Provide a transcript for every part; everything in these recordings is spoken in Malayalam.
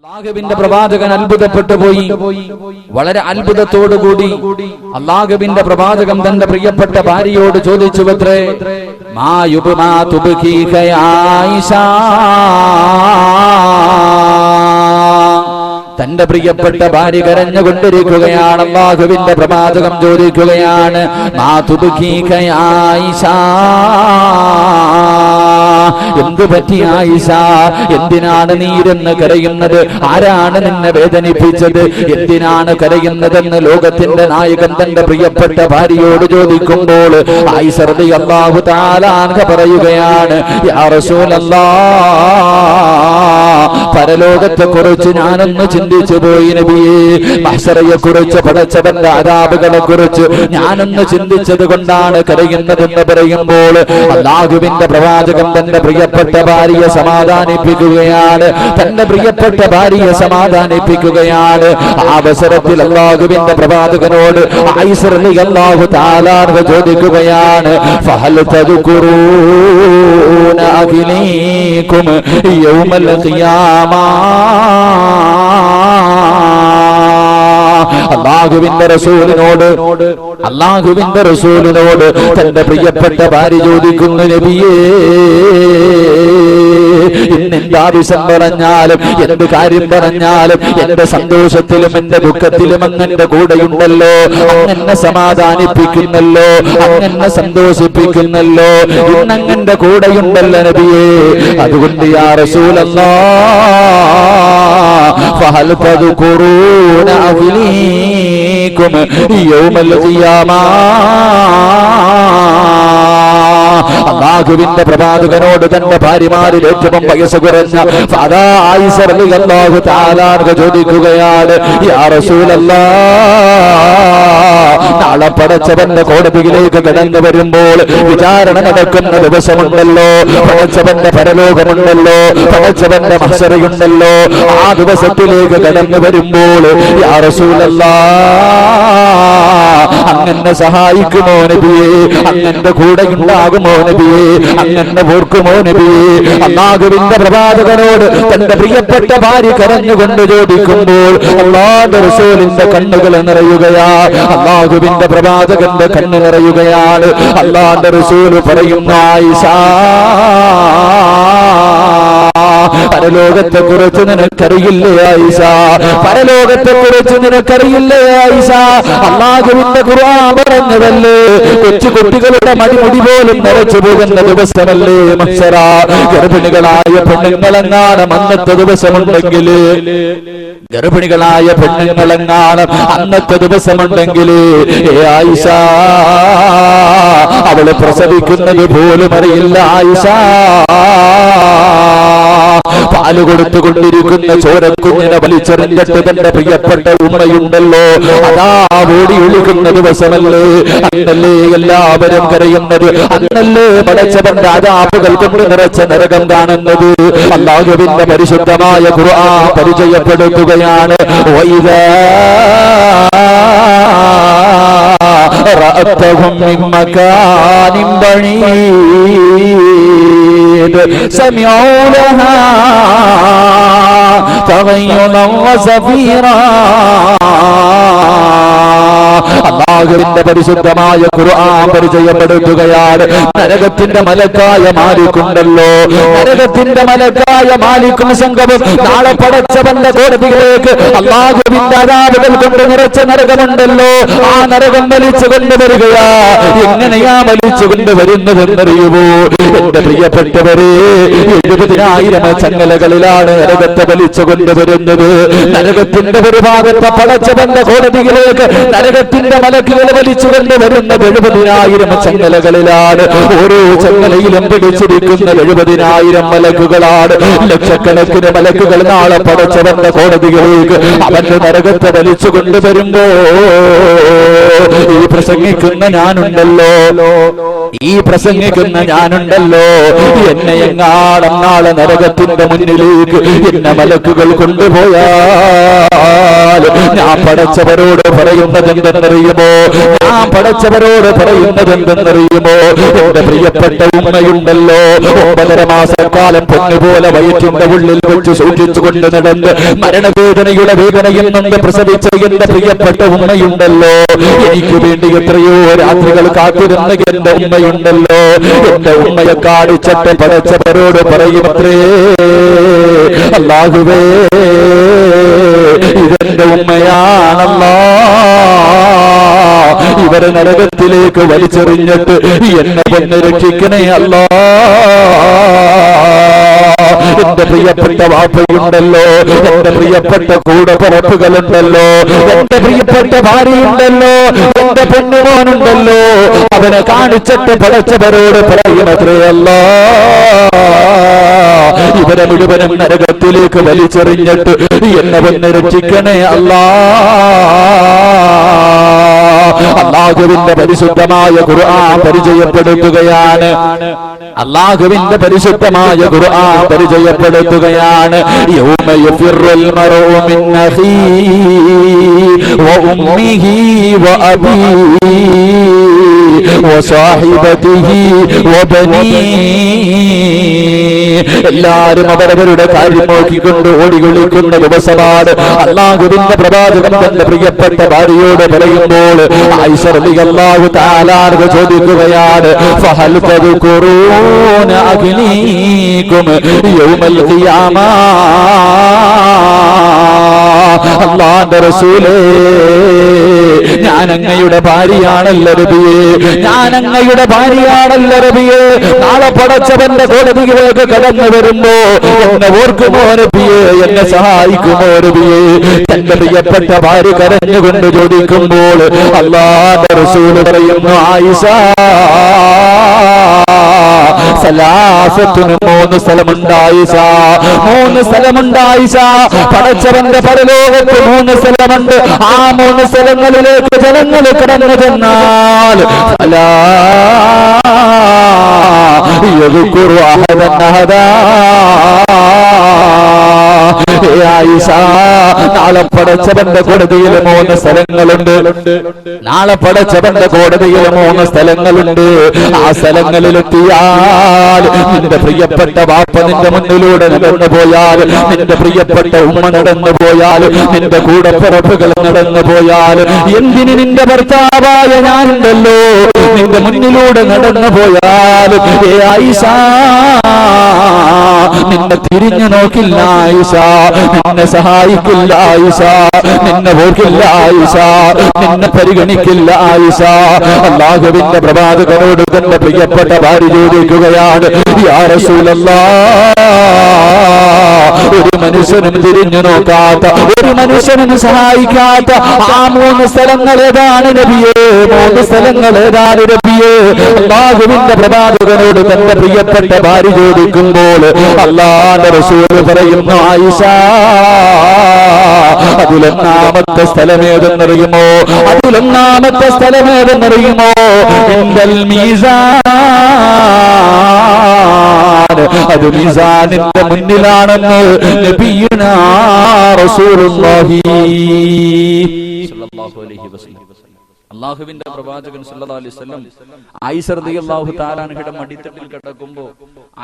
അല്ലാഹുവിന്റെ പ്രവാചകൻ അത്ഭുതപ്പെട്ടു പോയി. വളരെ അത്ഭുതത്തോടുകൂടി അല്ലാഹുവിന്റെ പ്രവാചകൻ തന്റെ പ്രിയപ്പെട്ട ഭാര്യയോട് ചോദിച്ചുവത്രേ, മാ യുബ്മാ തുബ്കീക ആയിഷ. തന്റെ പ്രിയപ്പെട്ട ഭാര്യ കരഞ്ഞുകൊണ്ടിരിക്കുകയാണ്. അല്ലാഹുവിന്റെ പ്രവാചകൻ ചോദിക്കുകയാണ്, മാ തുബ്കീക ആയിഷ, എന്തു പറ്റി ആയിഷ? എന്തിനാണ് നീ ഇരുന്ന് കരയുന്നത്? ആരാണ് നിന്നെ വേദനിപ്പിച്ചത്? എന്തിനാണ് കരയുന്നതെന്ന് ലോകത്തിന്റെ നായകൻ തന്റെ പ്രിയപ്പെട്ട ഭാര്യയോട് ചോദിക്കുമ്പോൾ ആയിഷ റളിയല്ലാഹു തആല അൻഹ പറയുകയാണ്, യാ റസൂലല്ലാഹ്, പരലോകത്തെ കുറിച്ച് ഞാനൊന്ന് ചിന്തിച്ചു പോയി നബിയേ. മഹ്ശറയെ കുറിച്ച്, പടച്ചവന്റെ അദാബുകളെ കുറിച്ച് ഞാനൊന്ന് ചിന്തിച്ചത് കൊണ്ടാണ് കരയുന്നതെന്ന് പറയുമ്പോൾ അല്ലാഹുവിന്റെ പ്രവാചകൻ തന്റെ പ്രിയപ്പെട്ട ഭാര്യയെ സമാധാനിപ്പിക്കുകയാണ്. തന്റെ പ്രിയപ്പെട്ട ഭാര്യയെ സമാധാനിപ്പിക്കുകയാണ്. ആ അവസരത്തിൽ അല്ലാഹുവിന്റെ പ്രവാചകനോട് ആയിഷ റളിയല്ലാഹു തആല അൻഹ ചോദിക്കുകയാണ്, ഫഹൽ തദ്കുറൂന അഖിലീകും യൗമൽ ഖിയാമ. അല്ലാഹുവിന്റെ റസൂലിനോട് തന്റെ പ്രിയപ്പെട്ട ഭാര്യ ചോദിക്കുന്നു, നബിയേ, ഇന്നെന്ത് ആവശ്യം പറഞ്ഞാലും, എന്ത് കാര്യം പറഞ്ഞാലും, എന്റെ സന്തോഷത്തിലും എന്റെ ദുഃഖത്തിലും അങ്ങന്റെ കൂടെയുണ്ടല്ലോ, അങ്ങനെ സമാധാനിപ്പിക്കുന്നല്ലോ, അങ്ങനെ സന്തോഷിപ്പിക്കുന്നല്ലോ, ഇന്നങ്ങന്റെ കൂടെയുണ്ടല്ലോ നബിയേ. അതുകൊണ്ട് യാ റസൂലല്ലാഹ്, ഫഹൽ തദ്കുറൂന അഖിലീകും യൗമൽ ഖിയാമ. അല്ലാഹുവിന്റെ പ്രവാചകനോട് തന്റെ ഭാര്യമാരിൽ ഏറ്റവും വയസ്സ് കുറഞ്ഞ ആയിഷ റളിയല്ലാഹു തആല അൻഹ ചോദിക്കുകയാണ്, യാ റസൂലല്ലാഹ്, നാളെ പടച്ചവന്റെ കോടതിയിലേക്ക് കടന്നു വരുമ്പോൾ വിചാരണ നടക്കുന്ന ദിവസമുണ്ടല്ലോ, പടച്ചവന്റെ പരലോകമുണ്ടല്ലോ, പടച്ചവന്റെ മഹ്ശറയുണ്ടല്ലോ. ആ ദിവസത്തിലേക്ക് കടന്നു വരുമ്പോൾ യാ റസൂലല്ലാഹ്, അങ്ങനെ സഹായിക്കുമോ നബിയേ? അങ്ങനെ കൂടെ ഉണ്ടാകുമോ നബിയേ? അങ്ങനെ ഓർക്കുമോ നബിയേ? അല്ലാഹുവിന്റെ പ്രവാചകനോട് തന്റെ പ്രിയപ്പെട്ട ഭാര്യ കരഞ്ഞുകൊണ്ട് ചോദിക്കുമ്പോൾ അല്ലാഹുവിന്റെ റസൂലിന്റെ കണ്ണുകൾ നിറയുകയാ, അല്ലാഹുവിന്റെ പ്രവാചകന്റെ കണ്ണ് നിറയുകയാണ്. അല്ലാഹുവിന്റെ റസൂൽ പറയുന്നു, ആയിഷ, പരലോകത്തെ കുറിച്ച് നിനക്കറിയില്ലേ ആയിഷ? പരലോകത്തെ കുറിച്ച് നിനക്കറിയില്ലേ ആയിഷ? അല്ലാഹുവിന്റെ ഖുർആൻ പറഞ്ഞതല്ലേ, കൊച്ചു കുട്ടികളുടെ മടിമുടി പോലും നിറച്ചു പോകുന്ന ദിവസമല്ലേ മഹ്ശറ. ഗർഭിണികളായ പെണ്ണുങ്ങളെങ്ങാനും അന്നത്തെ ദിവസമുണ്ടെങ്കിൽ, ഗർഭിണികളായ പെണ്ണുങ്ങളെങ്ങാനും അന്നത്തെ ദിവസമുണ്ടെങ്കിൽ ആയിഷ, അവള് പ്രസവിക്കുന്നത് പോലും അറിയില്ല ആയിഷ. പാല് കൊടുത്തുകൊണ്ടിരിക്കുന്ന ചോരക്കുഞ്ഞിനെ വലിച്ചെറിഞ്ഞിട്ട് തന്റെ പ്രിയപ്പെട്ട ഉമ്മയുണ്ടല്ലോ, അതാ ഓടി ഒളിക്കുന്ന ദിവസമല്ലേ, അന്നല്ലേ എല്ലാവരും കരയുന്നത്, അന്നല്ലേ പടച്ചവന്റെ അദാബുകൾ കൊണ്ട് നിറച്ച നരകം കാണുന്നത്. അല്ലാഹുവിന്റെ പരിശുദ്ധമായ ഖുർആൻ പരിചയപ്പെടുത്തുകയാണ്, വൈദാ റഅതഹും മിൻ മകാനിൻ ബഈദ് സമിഊ ലഹാ തഗയ്യുദൻ വസഫീറാ. അല്ലാഹുവിന്റെ പരിശുദ്ധമായ ഖുർആൻ പരിചയപ്പെടുത്തുകയാണ്, നരകത്തിന്റെ മലക്കായ മാലിക്കുണ്ടല്ലോ, നരകത്തിന്റെ മലക്കായ മാലിക്കും സംഘവും നാളെ പടച്ചവന്റെ കോടതിയിലേക്ക് അല്ലാഹുവിന്റെ അദാബുകൾ കൊണ്ട് നിറച്ച നരകമുണ്ടല്ലോ, ആ നരകം വലിച്ചു കൊണ്ടുവരികയാ. എങ്ങനെയാ വലിച്ചു കൊണ്ടുവരുന്നതെന്നറിയുമോ എന്റെ പ്രിയപ്പെട്ടവരെ? 70,000 ചങ്ങലകളിലാണ് നരകത്തെ വലിച്ചു കൊണ്ടുവരുന്നത്. നരകത്തിന്റെ ഒരു ഭാഗത്തെ പടച്ചവന്റെ കോടതിയിലേക്ക് നരകത്തിന്റെ മലക്കുകൾ വലിച്ചു കൊണ്ടുവരുന്നത് 70,000 ചങ്ങലകളിലാണ്. ഓരോ ചങ്ങലയിലും പിടിച്ചിരിക്കുന്ന 70,000 മലക്കുകളാണ്. ലക്ഷക്കണക്കിന് മലക്കുകൾ നാളെ പടച്ചവന്റെ കോടതികളിലേക്ക് അവന്റെ നരകത്തെ വലിച്ചു കൊണ്ടുവരുമ്പോ ഈ പ്രസംഗിക്കുന്ന ഞാനുണ്ടല്ലോ, ഈ പ്രസംഗിക്കുന്ന ഞാനുണ്ടല്ലോ, എന്നെ എങ്ങാടും നാളെ നരകത്തിന്റെ മുന്നിലേക്ക് എന്നെ മലക്കുകൾ കൊണ്ടുപോയാൽ ഞാൻ പടച്ചവരോട് പറയുന്നത് എന്തെന്നറിയുമോ? ഞാൻ പടച്ചവരോട് പറയുന്നത് എന്തെന്നറിയുമോ? എന്റെ പ്രിയപ്പെട്ട ഉമ്മയുണ്ടല്ലോ, 9.5 മാസക്കാലം പൊന്നുപോലെ വയറ്റിന്റെ ഉള്ളിൽ വെച്ച് സൂക്ഷിച്ചുകൊണ്ട് നടന്ന് മരണവേദനയുടെ വേദനയിൽ നിന്ന് പ്രസവിച്ച എന്റെ പ്രിയപ്പെട്ട ഉമ്മയുണ്ടല്ലോ, എനിക്ക് വേണ്ടി എത്രയോ രാത്രികൾ കാത്തിരുന്ന എന്റെ ഉമ്മയുണ്ടല്ലോ, എന്റെ ഉമ്മയെ കാണിച്ചിട്ട് പടച്ചവരോട് പറയുമത്രേ, അല്ലാഹുവേ ഇതെന്റെ ഉമ്മയാണല്ലോ, ഇവരെ നരകത്തിലേക്ക് വലിച്ചെറിഞ്ഞിട്ട് എന്നെ പൊന്ന് രക്ഷിക്കണേ അല്ലാ. എന്റെ പ്രിയപ്പെട്ട വാപ്പയുണ്ടല്ലോ, എന്റെ പ്രിയപ്പെട്ട കൂടപ്പിറപ്പുകളുണ്ടല്ലോ, എന്റെ പ്രിയപ്പെട്ട ഭാര്യയുണ്ടല്ലോ, എന്റെ പൊന്നുമോനുണ്ടല്ലോ, അവനെ കാണിച്ചിട്ട് പടച്ചവരോട് പറയുമത്രേ, അല്ലാ ഇവരെ മുഴുവനും നരകത്തിലേക്ക് വലിച്ചെറിഞ്ഞിട്ട് എന്നെ പൊന്ന് രക്ഷിക്കണേ അല്ലാ. അല്ലാഹുവിന്റെ പരിശുദ്ധമായ ഖുർആൻ പരിചയപ്പെടുത്തുകയാണ്, അല്ലാഹുവിന്റെ പരിശുദ്ധമായ ഖുർആൻ പരിചയപ്പെടുത്തുകയാണ്. യൗമ യഫിറുൽ മർഉ മിൻ അഖീഹി വ ഉമ്മിഹി വ അബീഹി വ സാഹിബതിഹി വ ബനീഹി. എല്ലാവരും അവരവരുടെ കാര്യം നോക്കിക്കൊണ്ട് ഓടികൊളിക്കുന്ന ദിവസമാണ്. അല്ലാഹുവിന്റെ പ്രവാചകൻ തന്റെ പ്രിയപ്പെട്ട ഭാര്യയോട് പറയുമ്പോൾ ആയിഷ റളിയല്ലാഹു തആല അൻഹ ചോദിക്കുകയാണ്, ഫഹൽ തദ്കുറൂന അഗ്നീകും യൗമൽ ഖിയാമ. അല്ലാഹുവിന്റെ റസൂലേ, ഞാൻ അങ്ങയുടെ ഭാര്യയാണല്ലോ നബിയേ, ഞാൻ അങ്ങയുടെ ഭാര്യയാണല്ലോ നബിയേ, നാളെ പടച്ചവന്റെ കോടതിയിലേക്ക് കടന്നു വരുമ്പോ എന്നെ ഓർക്കുമോ നബിയേ, എന്നെ സഹായിക്കുമോ നബിയേ? തന്റെ പ്രിയപ്പെട്ട ഭാര്യ കരഞ്ഞുകൊണ്ട് ചോദിക്കുമ്പോൾ അല്ലാഹുവിന്റെ റസൂൽ പറയുന്നു, ആയിഷ സലാസത്തുന് 3 സ്ഥലമുണ്ട് ആയിഷ, 3 സ്ഥലമുണ്ട് ആയിഷ. പടച്ചവന്റെ പരലോകത്ത് 3 സ്ഥലമുണ്ട്. ആ 3 സ്ഥലങ്ങളിലേക്ക് ജനങ്ങൾ കടന്നു ചെന്നാൽ നാളെ പടച്ചവന്റെ കോടതിയിൽ 3 സ്ഥലങ്ങളുണ്ട്. നാളെ പടച്ചവന്റെ കോടതിയിൽ 3 സ്ഥലങ്ങളുണ്ട്. ആ സ്ഥലങ്ങളിലെത്തിയാൽ നിന്റെ പ്രിയപ്പെട്ട വാപ്പ നിന്റെ മുന്നിലൂടെ നടന്നു പോയാൽ, നിന്റെ പ്രിയപ്പെട്ട ഉമ്മ നടന്നു പോയാൽ, നിന്റെ കൂടപ്പിറപ്പുകൾ നടന്നു പോയാൽ, എന്തിന് നിന്റെ ഭർത്താവായ ഞാനുണ്ടല്ലോ നിന്റെ മുന്നിലൂടെ നടന്നു പോയാൽ, ഏ ആയിഷ നിന്നെ തിരിഞ്ഞു നോക്കില്ല ആയിഷ, നിന്നെ സഹായിക്കില്ല ആയിഷ, നിന്നെ ഓർക്കില്ല ആയിഷ, നിന്നെ പരിഗണിക്കില്ല ആയിഷ. അല്ലാഹുവിന്റെ പ്രവാചകനോട് തന്റെ പ്രിയപ്പെട്ട ഭാര്യ ചോദിക്കുകയാണ്, യാ റസൂലല്ലാഹ്, ഒരു മനുഷ്യനും തിരിഞ്ഞു നോക്കാത്ത, ഒരു മനുഷ്യനും സഹായിക്കാത്ത ആ 3 സ്ഥലങ്ങൾ ഏതാണ് നബിയേ? 3 സ്ഥലങ്ങൾ ഏതാണ് നബിയേ? അല്ലാഹുവിന്റെ പ്രവാചകനോട് തന്റെ പ്രിയപ്പെട്ട ഭാര്യ ചോദിക്കുമ്പോൾ അല്ലാഹുവിന്റെ റസൂൽ പറയുന്നു, ആയിഷ അതിലൊന്നാമത്തെ സ്ഥലമേതെന്നറിയുമോ? അതിലൊന്നാമത്തെ സ്ഥലമേതെന്നറിയുമോ? ഇൻദൽ മീസാൻ. അത് മീസാനിന്റെ മുന്നിലാണെന്ന് നബിയുനാ റസൂലുള്ളാഹി സ്വല്ലല്ലാഹു അലൈഹി വസല്ലം. അല്ലാഹുവിന്റെ പ്രവാചകൻ സല്ലല്ലാഹു അലൈഹി വസല്ലം ആയിഷ റളിയല്ലാഹു തആല അൻഹയുടെ മടിത്തട്ടിൽ കിടക്കുമ്പോ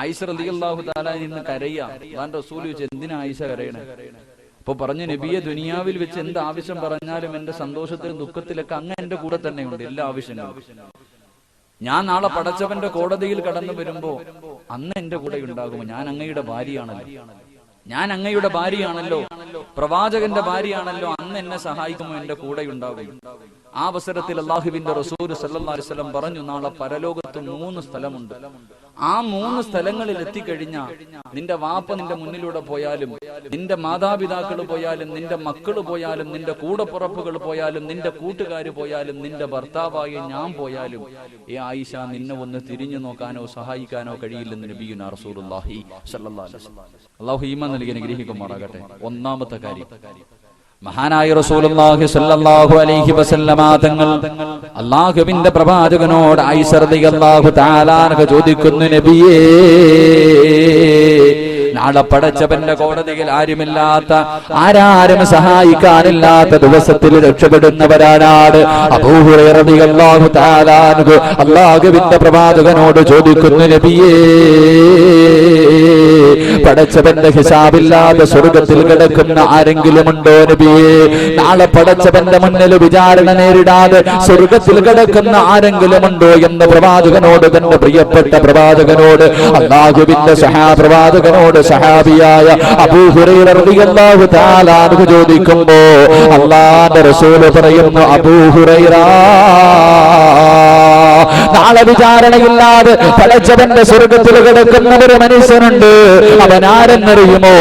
ആയിഷ റളിയല്ലാഹു തആല നിന്ന് കരയാ. അല്ലാഹുവിന്റെ റസൂൽ ചോദിച്ചു, എന്തിനാ ആയിഷ കരയണേ? അപ്പൊ പറഞ്ഞു, നബിയെ, ദുനിയാവിൽ വെച്ച് എന്ത് ആവശ്യം പറഞ്ഞാലും എന്റെ സന്തോഷത്തിലും ദുഃഖത്തിലൊക്കെ അങ്ങ് എന്റെ കൂടെ തന്നെയുണ്ട്, എല്ലാ ആവശ്യങ്ങളും. ഞാൻ നാളെ പടച്ചവന്റെ കോടതിയിൽ കടന്നു വരുമ്പോ അന്ന് എന്റെ കൂടെ ഉണ്ടാകുമോ? ഞാൻ അങ്ങയുടെ ഭാര്യയാണല്ലോ, ഞാൻ അങ്ങയുടെ ഭാര്യയാണല്ലോ, പ്രവാചകന്റെ ഭാര്യയാണല്ലോ, അന്ന് എന്നെ സഹായിക്കുമോ? എന്റെ കൂടെ ഉണ്ടാകും. ആ അവസരത്തിൽ അല്ലാഹുവിന്റെ റസൂൽ സല്ലല്ലാഹു അലൈഹി വസല്ലം പറഞ്ഞു, നാളെ പരലോകത്ത് 3 സ്ഥലമുണ്ട്. ആ 3 സ്ഥലങ്ങളിൽ എത്തിക്കഴിഞ്ഞാൽ നിന്റെ വാപ്പ നിന്റെ മുന്നിലൂടെ പോയാലും, നിന്റെ മാതാപിതാക്കൾ പോയാലും, നിന്റെ മക്കൾ പോയാലും, നിന്റെ കൂടപ്പുറപ്പുകൾ പോയാലും, നിന്റെ കൂട്ടുകാർ പോയാലും, നിന്റെ ഭർത്താവായ ഞാൻ പോയാലും, ഏ ആയിഷ, നിന്നെ ഒന്ന് തിരിഞ്ഞു നോക്കാനോ സഹായിക്കാനോ കഴിയില്ലെന്ന് നബിയുനാ റസൂലുള്ളാഹി സ്വല്ലല്ലാഹു അലൈഹി വസല്ലം. അല്ലാഹു ഈമാൻ നൽകി അനുഗ്രഹിക്കുമാറാകട്ടെ. ഒന്നാമത്തെ കാര്യം, മഹാനായ റസൂലുള്ളാഹി സ്വല്ലല്ലാഹു അലൈഹി വസല്ലമ തങ്ങൾ അല്ലാഹുവിന്റെ പ്രവാചകനോട് ആയിഷ റളിയല്ലാഹു തആല അൻഹ ചോദിക്കുന്നു, നബിയേ, നാളെ പടച്ചവന്റെ കോടതിയിൽ ആരുമില്ലാത്ത, ആരാരും സഹായിക്കാനില്ലാത്ത ദിവസത്തിൽ രക്ഷപ്പെടുന്നവരാണ്. അബൂ ഹുറൈറ റളിയല്ലാഹു തആല അൻഹു അല്ലാഹുവിന്റെ പ്രവാചകനോട് ചോദിക്കുന്നു, നബിയേ, പടച്ചവന്റെ ഹിസാബില്ലാതെ സ്വർഗത്തിൽ കിടക്കുന്ന ആരെങ്കിലും ഉണ്ടോ നബിയേ? നാളെ പടച്ചവന്റെ മുന്നിൽ വിചാരണ നേരിടാതെ സ്വർഗത്തിൽ കിടക്കുന്ന ആരെങ്കിലും ഉണ്ടോ എന്ന് പ്രവാചകനോട്, തന്റെ പ്രിയപ്പെട്ട പ്രവാചകനോട്, അല്ലാഹുവിന്റെ പ്രവാചകനോട് സഹാബിയായ അബൂ ഹുറൈറ റളിയല്ലാഹു തആല അൻഹു ചോദിക്കുമ്പോ അല്ലാഹുവിന്റെ റസൂൽ പറയുന്നു, അബൂ ഹുറൈറ, നാളെ വിചാരണയില്ലാതെ പടച്ചവന്റെ സ്വർഗത്തിൽ കിടക്കുന്ന ഒരു മനുഷ്യനുണ്ട്. അവനാരെന്നറിയുമോ?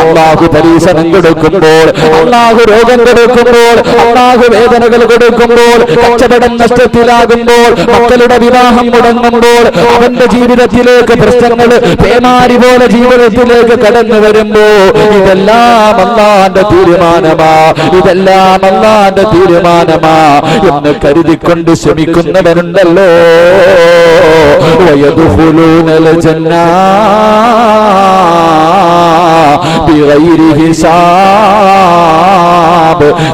അല്ലാഹു പരീക്ഷണം കൊടുക്കുമ്പോൾ, അല്ലാഹു രോഗം കൊടുക്കുമ്പോൾ, അല്ലാഹു വേദനകൾ കൊടുക്കുമ്പോൾ, കച്ചവടം നഷ്ടത്തിലാകുമ്പോൾ, മക്കളുടെ വിവാഹം മുടങ്ങുമ്പോൾ, അവന്റെ ജീവിതത്തിലേക്ക് പ്രശ്നങ്ങൾ പേമാരി പോലെ ജീവിതത്തിലേക്ക് കടന്നു വരുമ്പോ ഇതെല്ലാം അല്ലാഹുവിന്റെ തീരുമാനമാ, ഇതെല്ലാം അല്ലാഹുവിന്റെ തീരുമാനമാ എന്ന് കരുതിക്കൊണ്ട് ശ്രമിക്കുന്നവരുണ്ടല്ലോ. വയദ്ഖുലൂനൽ ജന്ന ബിഗൈരി ഹിസാബ്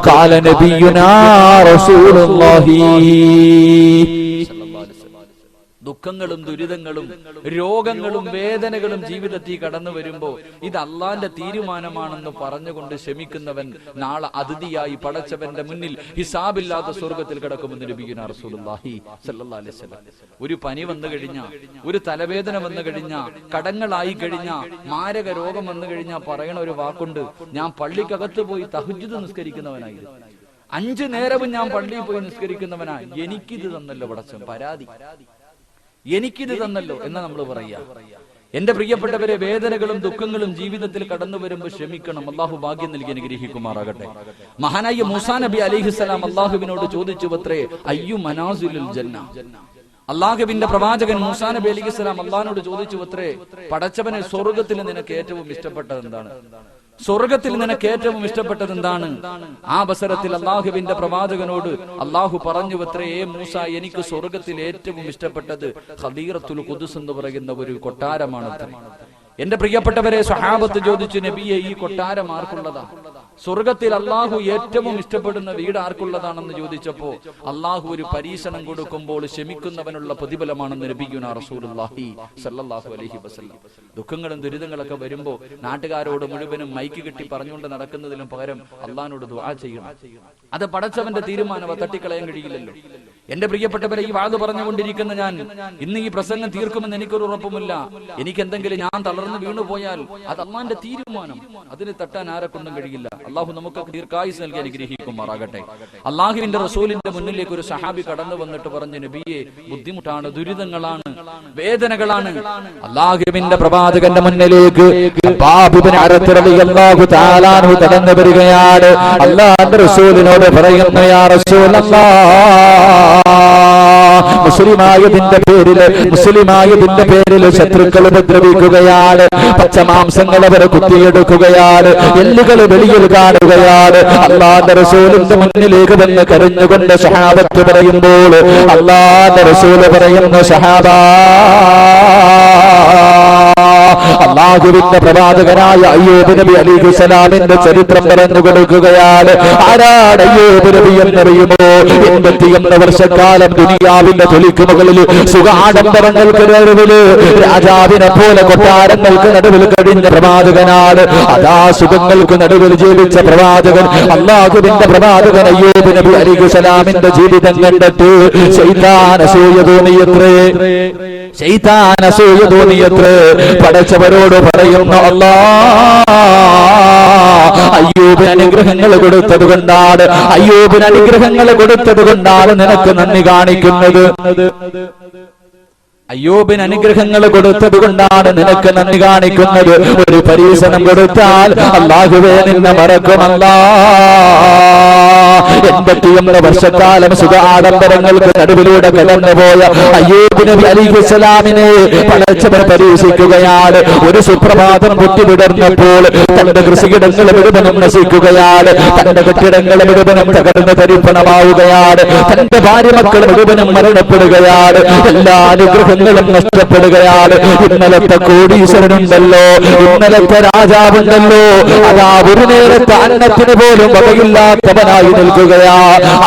ഖാല നബിയുനാ റസൂലുള്ളാഹി. ദുഃഖങ്ങളും ദുരിതങ്ങളും രോഗങ്ങളും വേദനകളും ജീവിതത്തിൽ കടന്നു വരുമ്പോ ഇത് അള്ളാന്റെ തീരുമാനമാണെന്ന് പറഞ്ഞുകൊണ്ട് ക്ഷമിക്കുന്നവൻ നാളെ അതിഥിയായി പടച്ചവന്റെ മുന്നിൽ ഹിസാബില്ലാത്ത സ്വർഗത്തിൽ കിടക്കുമെന്ന് നബിയുനാ റസൂലുള്ളാഹി സ്വല്ലല്ലാഹു അലൈഹി വസല്ലം. ഒരു പനി വന്നു കഴിഞ്ഞ, ഒരു തലവേദന വന്നു കഴിഞ്ഞ, കടങ്ങളായി കഴിഞ്ഞ, മാരക രോഗം വന്നു കഴിഞ്ഞാൽ പറയണ ഒരു വാക്കുണ്ട്, ഞാൻ പള്ളിക്കകത്ത് പോയി തഹജ്ജുദ് നിസ്കരിക്കുന്നവനായി, 5 നേരവും ഞാൻ പള്ളിയിൽ പോയി നിസ്കരിക്കുന്നവനായി, എനിക്കിത് തന്നല്ലോ പടച്ചവൻ, പരാതി എനിക്കിത് തന്നല്ലോ എന്ന് നമ്മൾ പറയാ. എന്റെ പ്രിയപ്പെട്ടവരെ, വേദനകളും ദുഃഖങ്ങളും ജീവിതത്തിൽ കടന്നു വരുമ്പോൾ ക്ഷമിക്കണം. അള്ളാഹു ഭാഗ്യം നൽകി അനുഗ്രഹിക്കുമാറാകട്ടെ. മഹാനായ മൂസാ നബി അലൈഹിസ്സലാം അള്ളാഹുവിനോട് ചോദിച്ചു അത്രേ, അയ്യു മനാസിലുൽ ജന്ന. അള്ളാഹുവിന്റെ പ്രവാചകൻ മൂസാ നബി അലൈഹിസ്സലാം അള്ളാഹിനോട് ചോദിച്ചു അത്രേ, പടച്ചവനെ, സ്വർഗത്തിൽ നിനക്ക് ഏറ്റവും ഇഷ്ടപ്പെട്ടത് എന്താണ്? സ്വർഗത്തിൽ നിനക്ക് ഏറ്റവും ഇഷ്ടപ്പെട്ടത് എന്താണ്? ആ അവസരത്തിൽ അള്ളാഹുവിന്റെ പ്രവാചകനോട് അള്ളാഹു പറഞ്ഞു അത്രേ, മൂസ, എനിക്ക് സ്വർഗത്തിൽ ഏറ്റവും ഇഷ്ടപ്പെട്ടത് ഖദീറത്തുൽ ഖുദ്സ് എന്ന് പറയുന്ന ഒരു കൊട്ടാരമാണ്. എന്റെ പ്രിയപ്പെട്ടവരെ, സ്വഹാബത്ത് ചോദിച്ചു, നബിയെ, ഈ കൊട്ടാരം ആർക്കുള്ളതാ? സ്വർഗത്തിൽ അള്ളാഹു ഏറ്റവും ഇഷ്ടപ്പെടുന്ന വീട് ആർക്കുള്ളതാണെന്ന് ചോദിച്ചപ്പോ അള്ളാഹു ഒരു പരീക്ഷണം കൊടുക്കുമ്പോൾ ക്ഷമിക്കുന്നവനുള്ള പ്രതിഫലമാണെന്ന് നബിയുനാ റസൂലുള്ളാഹി സ്വല്ലല്ലാഹു അലൈഹി വസല്ലം. ദുഃഖങ്ങളും ദുരിതങ്ങളൊക്കെ വരുമ്പോ നാട്ടുകാരോട് മുഴുവനും മൈക്ക് കെട്ടി പറഞ്ഞുകൊണ്ട് നടക്കുന്നതിലും പകരം അള്ളാഹിനോട് ദുആ ചെയ്യണം. അത് പടച്ചവന്റെ തീരുമാനം, തട്ടിക്കളയാൻ കഴിയില്ലല്ലോ. എന്റെ പ്രിയപ്പെട്ടവരെ, ഈ വാദ് പറഞ്ഞുകൊണ്ടിരിക്കുന്ന ഞാൻ ഇന്ന് ഈ പ്രസംഗം തീർക്കുമെന്ന് എനിക്കൊരു ഉറപ്പുമില്ല. എനിക്ക് എന്തെങ്കിലും ഞാൻ തളർന്നു വീണുപോയാൽ അത് അള്ളാന്റെ തീരുമാനം, അതിന് തട്ടാൻ ആരെക്കൊണ്ടും കഴിയില്ല. അള്ളാഹു നമുക്ക് ദീർഘായുസ് നൽകി അനുഗ്രഹിക്കുമാറാകട്ടെ. അള്ളാഹുവിന്റെ റസൂലിന്റെ മുന്നിലേക്ക് ഒരു സഹാബി കടന്നു വന്നിട്ട് പറഞ്ഞു, നബിയെ, ബുദ്ധിമുട്ടാണ്, ദുരിതങ്ങളാണ്, വേദനകളാണ്. അള്ളാഹുവിന്റെ പ്രവാചകന്റെ മുന്നിലേക്ക് കടന്നു വരികയാണ്. അള്ളാഹുവിന്റെ റസൂലിനോട് പറയുന്നു, യാ റസൂലല്ലാഹ്, മുസ്ലിമായതിന്റെ പേരിൽ ശത്രുക്കൾ ഉപദ്രവിക്കുകയാണ്, പച്ചമാംസങ്ങൾ അവരെ കുത്തിയെടുക്കുകയാണ്, എല്ലുകൾ വെളിയിൽ കാണുകയാണ്. അല്ലാഹുവിന്റെ റസൂലിന്റെ മുന്നിലേക്ക് വന്ന് കരഞ്ഞുകൊണ്ട് സഹാബത്ത് പറയുമ്പോൾ അല്ലാഹുവിന്റെ റസൂൽ പറയുന്നു, സഹാബാ, അല്ലാഹുവിന്റെ പ്രവാചകനായ അയ്യൂബ് നബി അലൈഹിസ്സലാമിന്റെ ചരിത്രം പറഞ്ഞു കൊടുക്കുകയാണ്. ആരാണ് അയ്യൂബ് നബി എന്നറിയുമോ? 81 വർഷക്കാലം ദുനിയാവിന്റെ തൊലിക്ക് മുകളിൽ സുഖാഡംബരങ്ങൾക്ക് നടുവില് രാജാവിനെ പോലെ കൊട്ടാരങ്ങൾക്ക് നടുവിൽ കഴിഞ്ഞ പ്രവാചകനാണ്. അതാ സുഖങ്ങൾക്ക് നടുവിൽ ജീവിച്ച പ്രവാചകൻ, അല്ലാഹുവിന്റെ പ്രവാചകൻ അയ്യൂബ് നബി അലൈഹിസ്സലാമിന്റെ ജീവിതം കണ്ടിട്ട് ശൈത്താൻ അസൂയ തോന്നിയത്രേ. പടച്ചവരോട് പറയുന്നു, അല്ലാഹ്, അയ്യൂബിന് അനുഗ്രഹങ്ങൾ കൊടുത്തത് കൊണ്ടാണ് നിനക്ക് നന്ദി കാണിക്കുന്നത്. അയ്യൂബിന് അനുഗ്രഹങ്ങൾ കൊടുത്തത് കൊണ്ടാണ് നിനക്ക് നന്ദി കാണിക്കുന്നത്. ഒരു പരീക്ഷണം കൊടുത്താൽ അല്ലാഹുവേ നിന്നെ മറക്കുമല്ലാ. 80 വർഷക്കാലം സുഖ ആഡംബരങ്ങൾക്ക് നടുവിലൂടെ കടന്നുപോയ അയ്യൂബ് നബി അലൈഹിസ്സലാമിനെ പടച്ചവൻ പരീക്ഷിക്കുകയാണ്. ഒരു സുപ്രഭാതം പൊട്ടിവിടർന്നപ്പോൾ തന്റെ കൃഷിയിടങ്ങൾ മുഴുവനും നശിക്കുകയാണ്, തന്റെ കെട്ടിടങ്ങൾ മുഴുവനും തകർന്ന് തരിപ്പണമാവുകയാണ്, തന്റെ ഭാര്യ മക്കൾ മുഴുവനും മരണപ്പെടുകയാണ്, എല്ലാ അനുഗ്രഹങ്ങളും നഷ്ടപ്പെടുകയാണ്. ഇന്നലത്തെ കോടീശ്വരനുണ്ടല്ലോ, ഇന്നലത്തെ രാജാവുണ്ടല്ലോ, അതാ ഒരു നേരത്തെ അന്നത്തിന് പോലും വകയില്ലാത്തവനായി നിൽക്കുകയാ.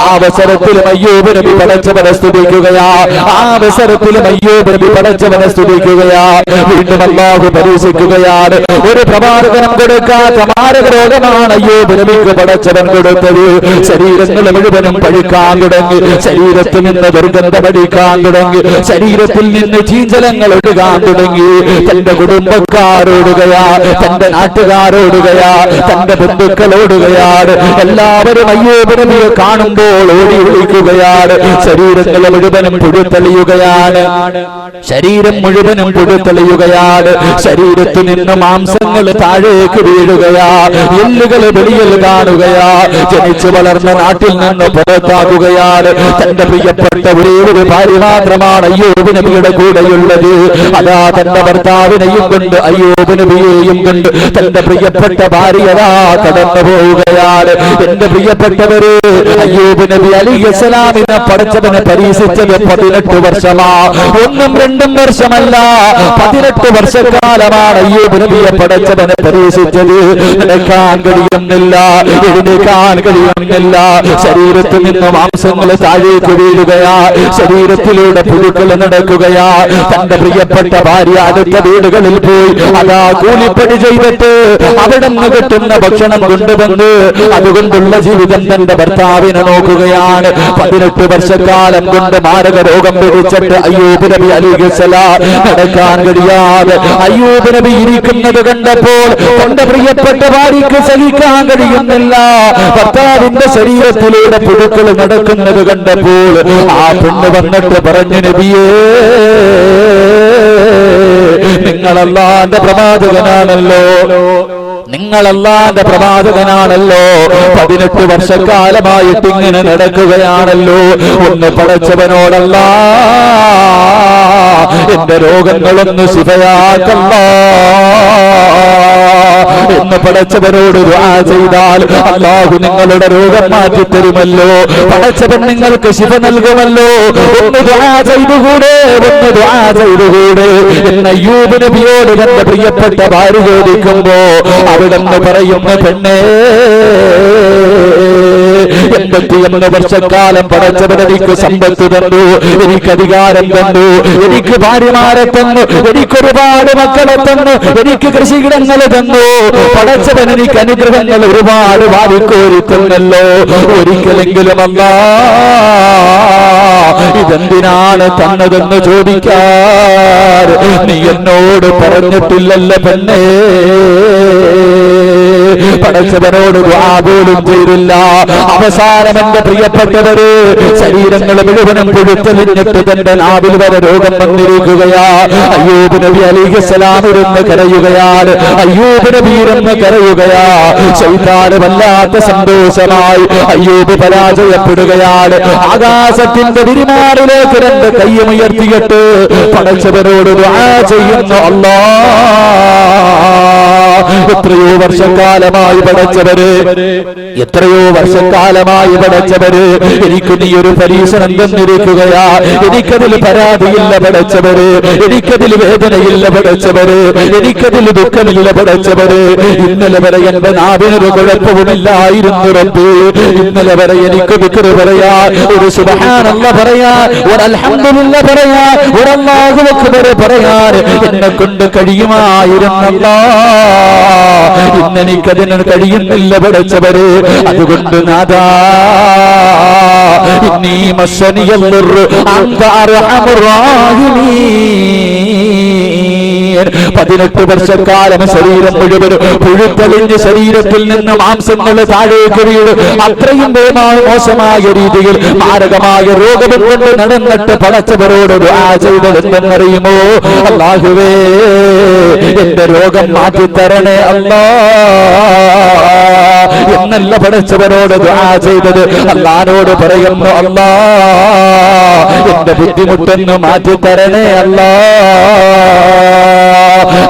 ആ അവസരത്തിലും അയ്യൂബ് നബി പടച്ചവനെ സ്തുതിക്കുകയാ, ആ അവസരത്തിലും അയ്യൂബ് നബി പടച്ചവനെ സ്തുതിക്കുകയാ. വീണ്ടും അല്ലാഹു പരീക്ഷിക്കുകയാണ്. ഒരു പ്രവാചകനും കൊടുക്കാത്ത മാരക രോഗമാണ് അയ്യൂബ് നബിക്ക് പടച്ചവൻ കൊടുത്തത്. ശരീരങ്ങൾ മുഴുവനും പഴുക്കാൻ തുടങ്ങി, ശരീരത്തിൽ നിന്ന് ദുർഗന്ധമടിക്കാൻ തുടങ്ങി, ശരീരത്തിൽ നിന്ന് ചീഞ്ചലങ്ങൾ ഒഴുകാൻ തുടങ്ങി. തന്റെ കുടുംബക്കാരോടുകയാ, തന്റെ നാട്ടുകാരോടുകയാ, തന്റെ ബന്ധുക്കളോടുകയാണ്. എല്ലാവരും അയ്യൂബ് നബിയെ കാണുമ്പോൾ ഓടി വിളിക്കുകയാണ്. ശരീരങ്ങൾ മുഴുവനും പുഴുത്തളിയുകയാണ്, ശരീരം മുഴുവനും പുഴുത്തളിയുകയാണ്. ശരീരത്തിൽ നിന്ന് മാംസങ്ങൾ താഴേക്ക് വീഴുകയാ, എല്ലുകൾ വെളിയിൽ കാണുകയാ. ജനിച്ചു വളർന്ന നാട്ടിൽ നിന്ന് പുറത്താക്കുകയാണ്. തന്റെ പ്രിയപ്പെട്ട ഒരേ ഒരു ഭാര്യ മാത്രമാണ് അയ്യൂബ് നബിയുടെ കൂടെയുള്ളത്. അതാ തന്റെ ഭർത്താവിനെയും കൊണ്ട് അയ്യൂബ് നബിയെയും കൊണ്ട് തന്റെ പ്രിയപ്പെട്ട ഭാര്യതാ കടന്നു പോവുകയാണ്. എന്റെ പ്രിയപ്പെട്ടവര്, അയ്യൂബ് നബി അലൈഹിസ്സലാമിനെ പടച്ചവനെ പരീക്ഷിച്ചത് 18 വർഷമാ. 1-2 വർഷമല്ല, 18 വർഷക്കാലമാണ് അയ്യൂബ് നബിയെ പടച്ചവനെ പരീക്ഷിച്ചത്. നടക്കാൻ കഴിയുന്നില്ല, എഴുന്നേക്കാൻ കഴിയുന്നില്ല, ശരീരത്തിൽ നിന്ന് മാംസങ്ങൾ താഴേക്ക് വീഴുകയാ, ശരീരത്തിലൂടെ പുഴുക്കൾ നടക്കുകയാ. തന്റെ പ്രിയപ്പെട്ട ഭാര്യ അടുത്ത വീടുകളിൽ പോയി അതാ കൂലിപ്പണി ചെയ്തിട്ട് അവിടെ നിന്ന് കിട്ടുന്ന ഭക്ഷണം കൊണ്ടുവന്ന് അതുകൊണ്ടുള്ള ജീവിതം തന്റെ ഭർത്താവിനെ നോക്കുകയാണ്. 18 വർഷക്കാലം കൊണ്ട് മാരക രോഗം പിടിച്ചിട്ട് അയ്യൂബ് നബി അലൈഹിസ്സലാം നടക്കാൻ കഴിയാതെ അയ്യൂബ് നബി ഇരിക്കുന്നത് കണ്ടപ്പോൾ തന്റെ പ്രിയപ്പെട്ട ഭാര്യയ്ക്ക് സഹിക്കാൻ കഴിയുന്നില്ല. ഭർത്താവിന്റെ ശരീരത്തിലൂടെ പുഴുക്കൾ നടക്കുന്നത് കണ്ടപ്പോൾ ആ പെണ്ണ് വന്നിട്ട് പറഞ്ഞു, നബിയേ, നിങ്ങൾ അല്ലാഹുവിന്റെ പ്രവാചകനാണല്ലോ, നിങ്ങൾ അല്ലാഹുവിന്റെ പ്രവാചകനാണല്ലോ, 18 വർഷക്കാലമായിട്ട് ഇങ്ങനെ നടക്കുകയാണല്ലോ, ഒന്ന് പടച്ചവനോടല്ലാ എന്റെ രോഗങ്ങളൊന്ന് ശിഫയാക്കല്ലാ എന്ന് പടച്ചവനോട് ദുആ ചെയ്താൽ അല്ലാഹു നിങ്ങളുടെ രോഗം മാറ്റി തരുമല്ലോ, പടച്ചവൻ നിങ്ങൾക്ക് ശിഫ നൽകുമല്ലോ. ഒന്ന് ദുആ ചെയ്തുകൂടെ, ഒന്ന് ദുആ ചെയ്തുകൂടെ എന്ന് അയ്യൂബ് നബിയോട് തന്റെ പ്രിയപ്പെട്ട ഭാര്യ ചോദിക്കുമ്പോ അവിടെന്ന് പറയുന്ന, പെണ്ണേ, 81 വർഷക്കാലം പടച്ചവൻ എനിക്ക് സമ്പത്ത് തന്നു, എനിക്ക് അധികാരം തന്നു, എനിക്ക് ഭാര്യമാരെ തന്നു, എനിക്കൊരുപാട് മക്കളെ തന്നു, എനിക്ക് കൃഷിയിടങ്ങൾ തന്നു. പടച്ചവൻ എനിക്ക് അനുഗ്രഹങ്ങൾ ഒരുപാട് വാരിക്കോരി തന്നല്ലോ. ഒരിക്കലെങ്കിലും അല്ലാ ഇതെന്തിനാണ് തന്നതെന്ന് ചോദിക്കാൻ നീ എന്നോട് പറഞ്ഞിട്ടില്ലല്ലോ പെണ്ണേ. പടച്ചവനോട് ദുആ പോലും ചെയ്തില്ല. അവസാനം എന്റെ പ്രിയപ്പെട്ടവര്, ശരീരങ്ങൾ മുഴുവനും പുഴുത്തെളിഞ്ഞിട്ട് തന്റെ നാവിൽ വരെ രോഗം വന്നിരിക്കുകയാ. അയ്യൂബ് നബി അലൈഹിസ്സലാം ഇരുന്ന് കരയുകയാണ്, അയ്യൂബ് നബി ഇരുന്ന് കരയുകയാ. ശൈത്താന് വല്ലാത്ത സന്തോഷമായി അയ്യൂബ് പരാജയപ്പെടുകയാണ്. ആകാശത്തിന്റെ വിരിമാറിലേക്ക് 2 കൈയും ഉയർത്തിയിട്ട് പടച്ചവനോട് ദുആ ചെയ്യുന്നു, എത്രയോ വർഷക്കാലമായി പടച്ചവര്, എത്രയോ വർഷക്കാലമായി പടച്ചവര് എനിക്ക് നീ ഒരു പരീക്ഷണം തന്നിരിക്കുകയാ. എനിക്കതിൽ പരാതിയില്ല പടച്ചവര്, എനിക്കതിൽ വേദനയില്ല പടച്ചവര്, എനിക്കതിൽ ദുഃഖമില്ല പടച്ചവര്. ഇന്നലെ വരെ എന്റെ നാവിനൊരു കുഴപ്പവുമില്ലായിരുന്നു റബ്ബേ. ഇന്നലെ വരെ എനിക്ക് ദിക്ർ പറയാ, ഒരു സുബ്ഹാനല്ലാഹ് പറയാ, ഒരു അൽഹംദുലില്ലാഹ് പറയാ, ഒരു അല്ലാഹു അക്ബർ പറയാൻ എന്നെ കൊണ്ട് കഴിയുമായിരുന്നല്ലാ. ഇന്നെനിക്കതിന് കഴിയുന്നില്ല പടച്ചവര്. അതുകൊണ്ട് നാദാ ഇന്നീ മസ്സനിയൽ ദുർറു അൻത അർഹമുർ റഹീമീൻ. 18 വർഷക്കാലം ശരീരം മുഴുവനും പുഴുത്തളിഞ്ഞ് ശരീരത്തിൽ നിന്ന് മാംസങ്ങൾ താഴേക്ക് വീണ് അത്രയും മോശമായ രീതിയിൽ മാരകമായ രോഗം കൊണ്ട് നടന്നിട്ട് പടച്ചവരോട് ദുആ ചെയ്തതെന്നറിയുമോ? അല്ലാഹുവേ, എന്റെ രോഗം മാറ്റിത്തരണേ അല്ലാ എന്ന എന്നല്ല പടച്ചവനോട് ദുആ ചെയ്തത്. അല്ലാഹുവോട് പറയുന്നു, അല്ലാ എന്റെ ബുദ്ധിമുട്ടൊന്ന് മാറ്റിത്തരണേ അല്ലാ.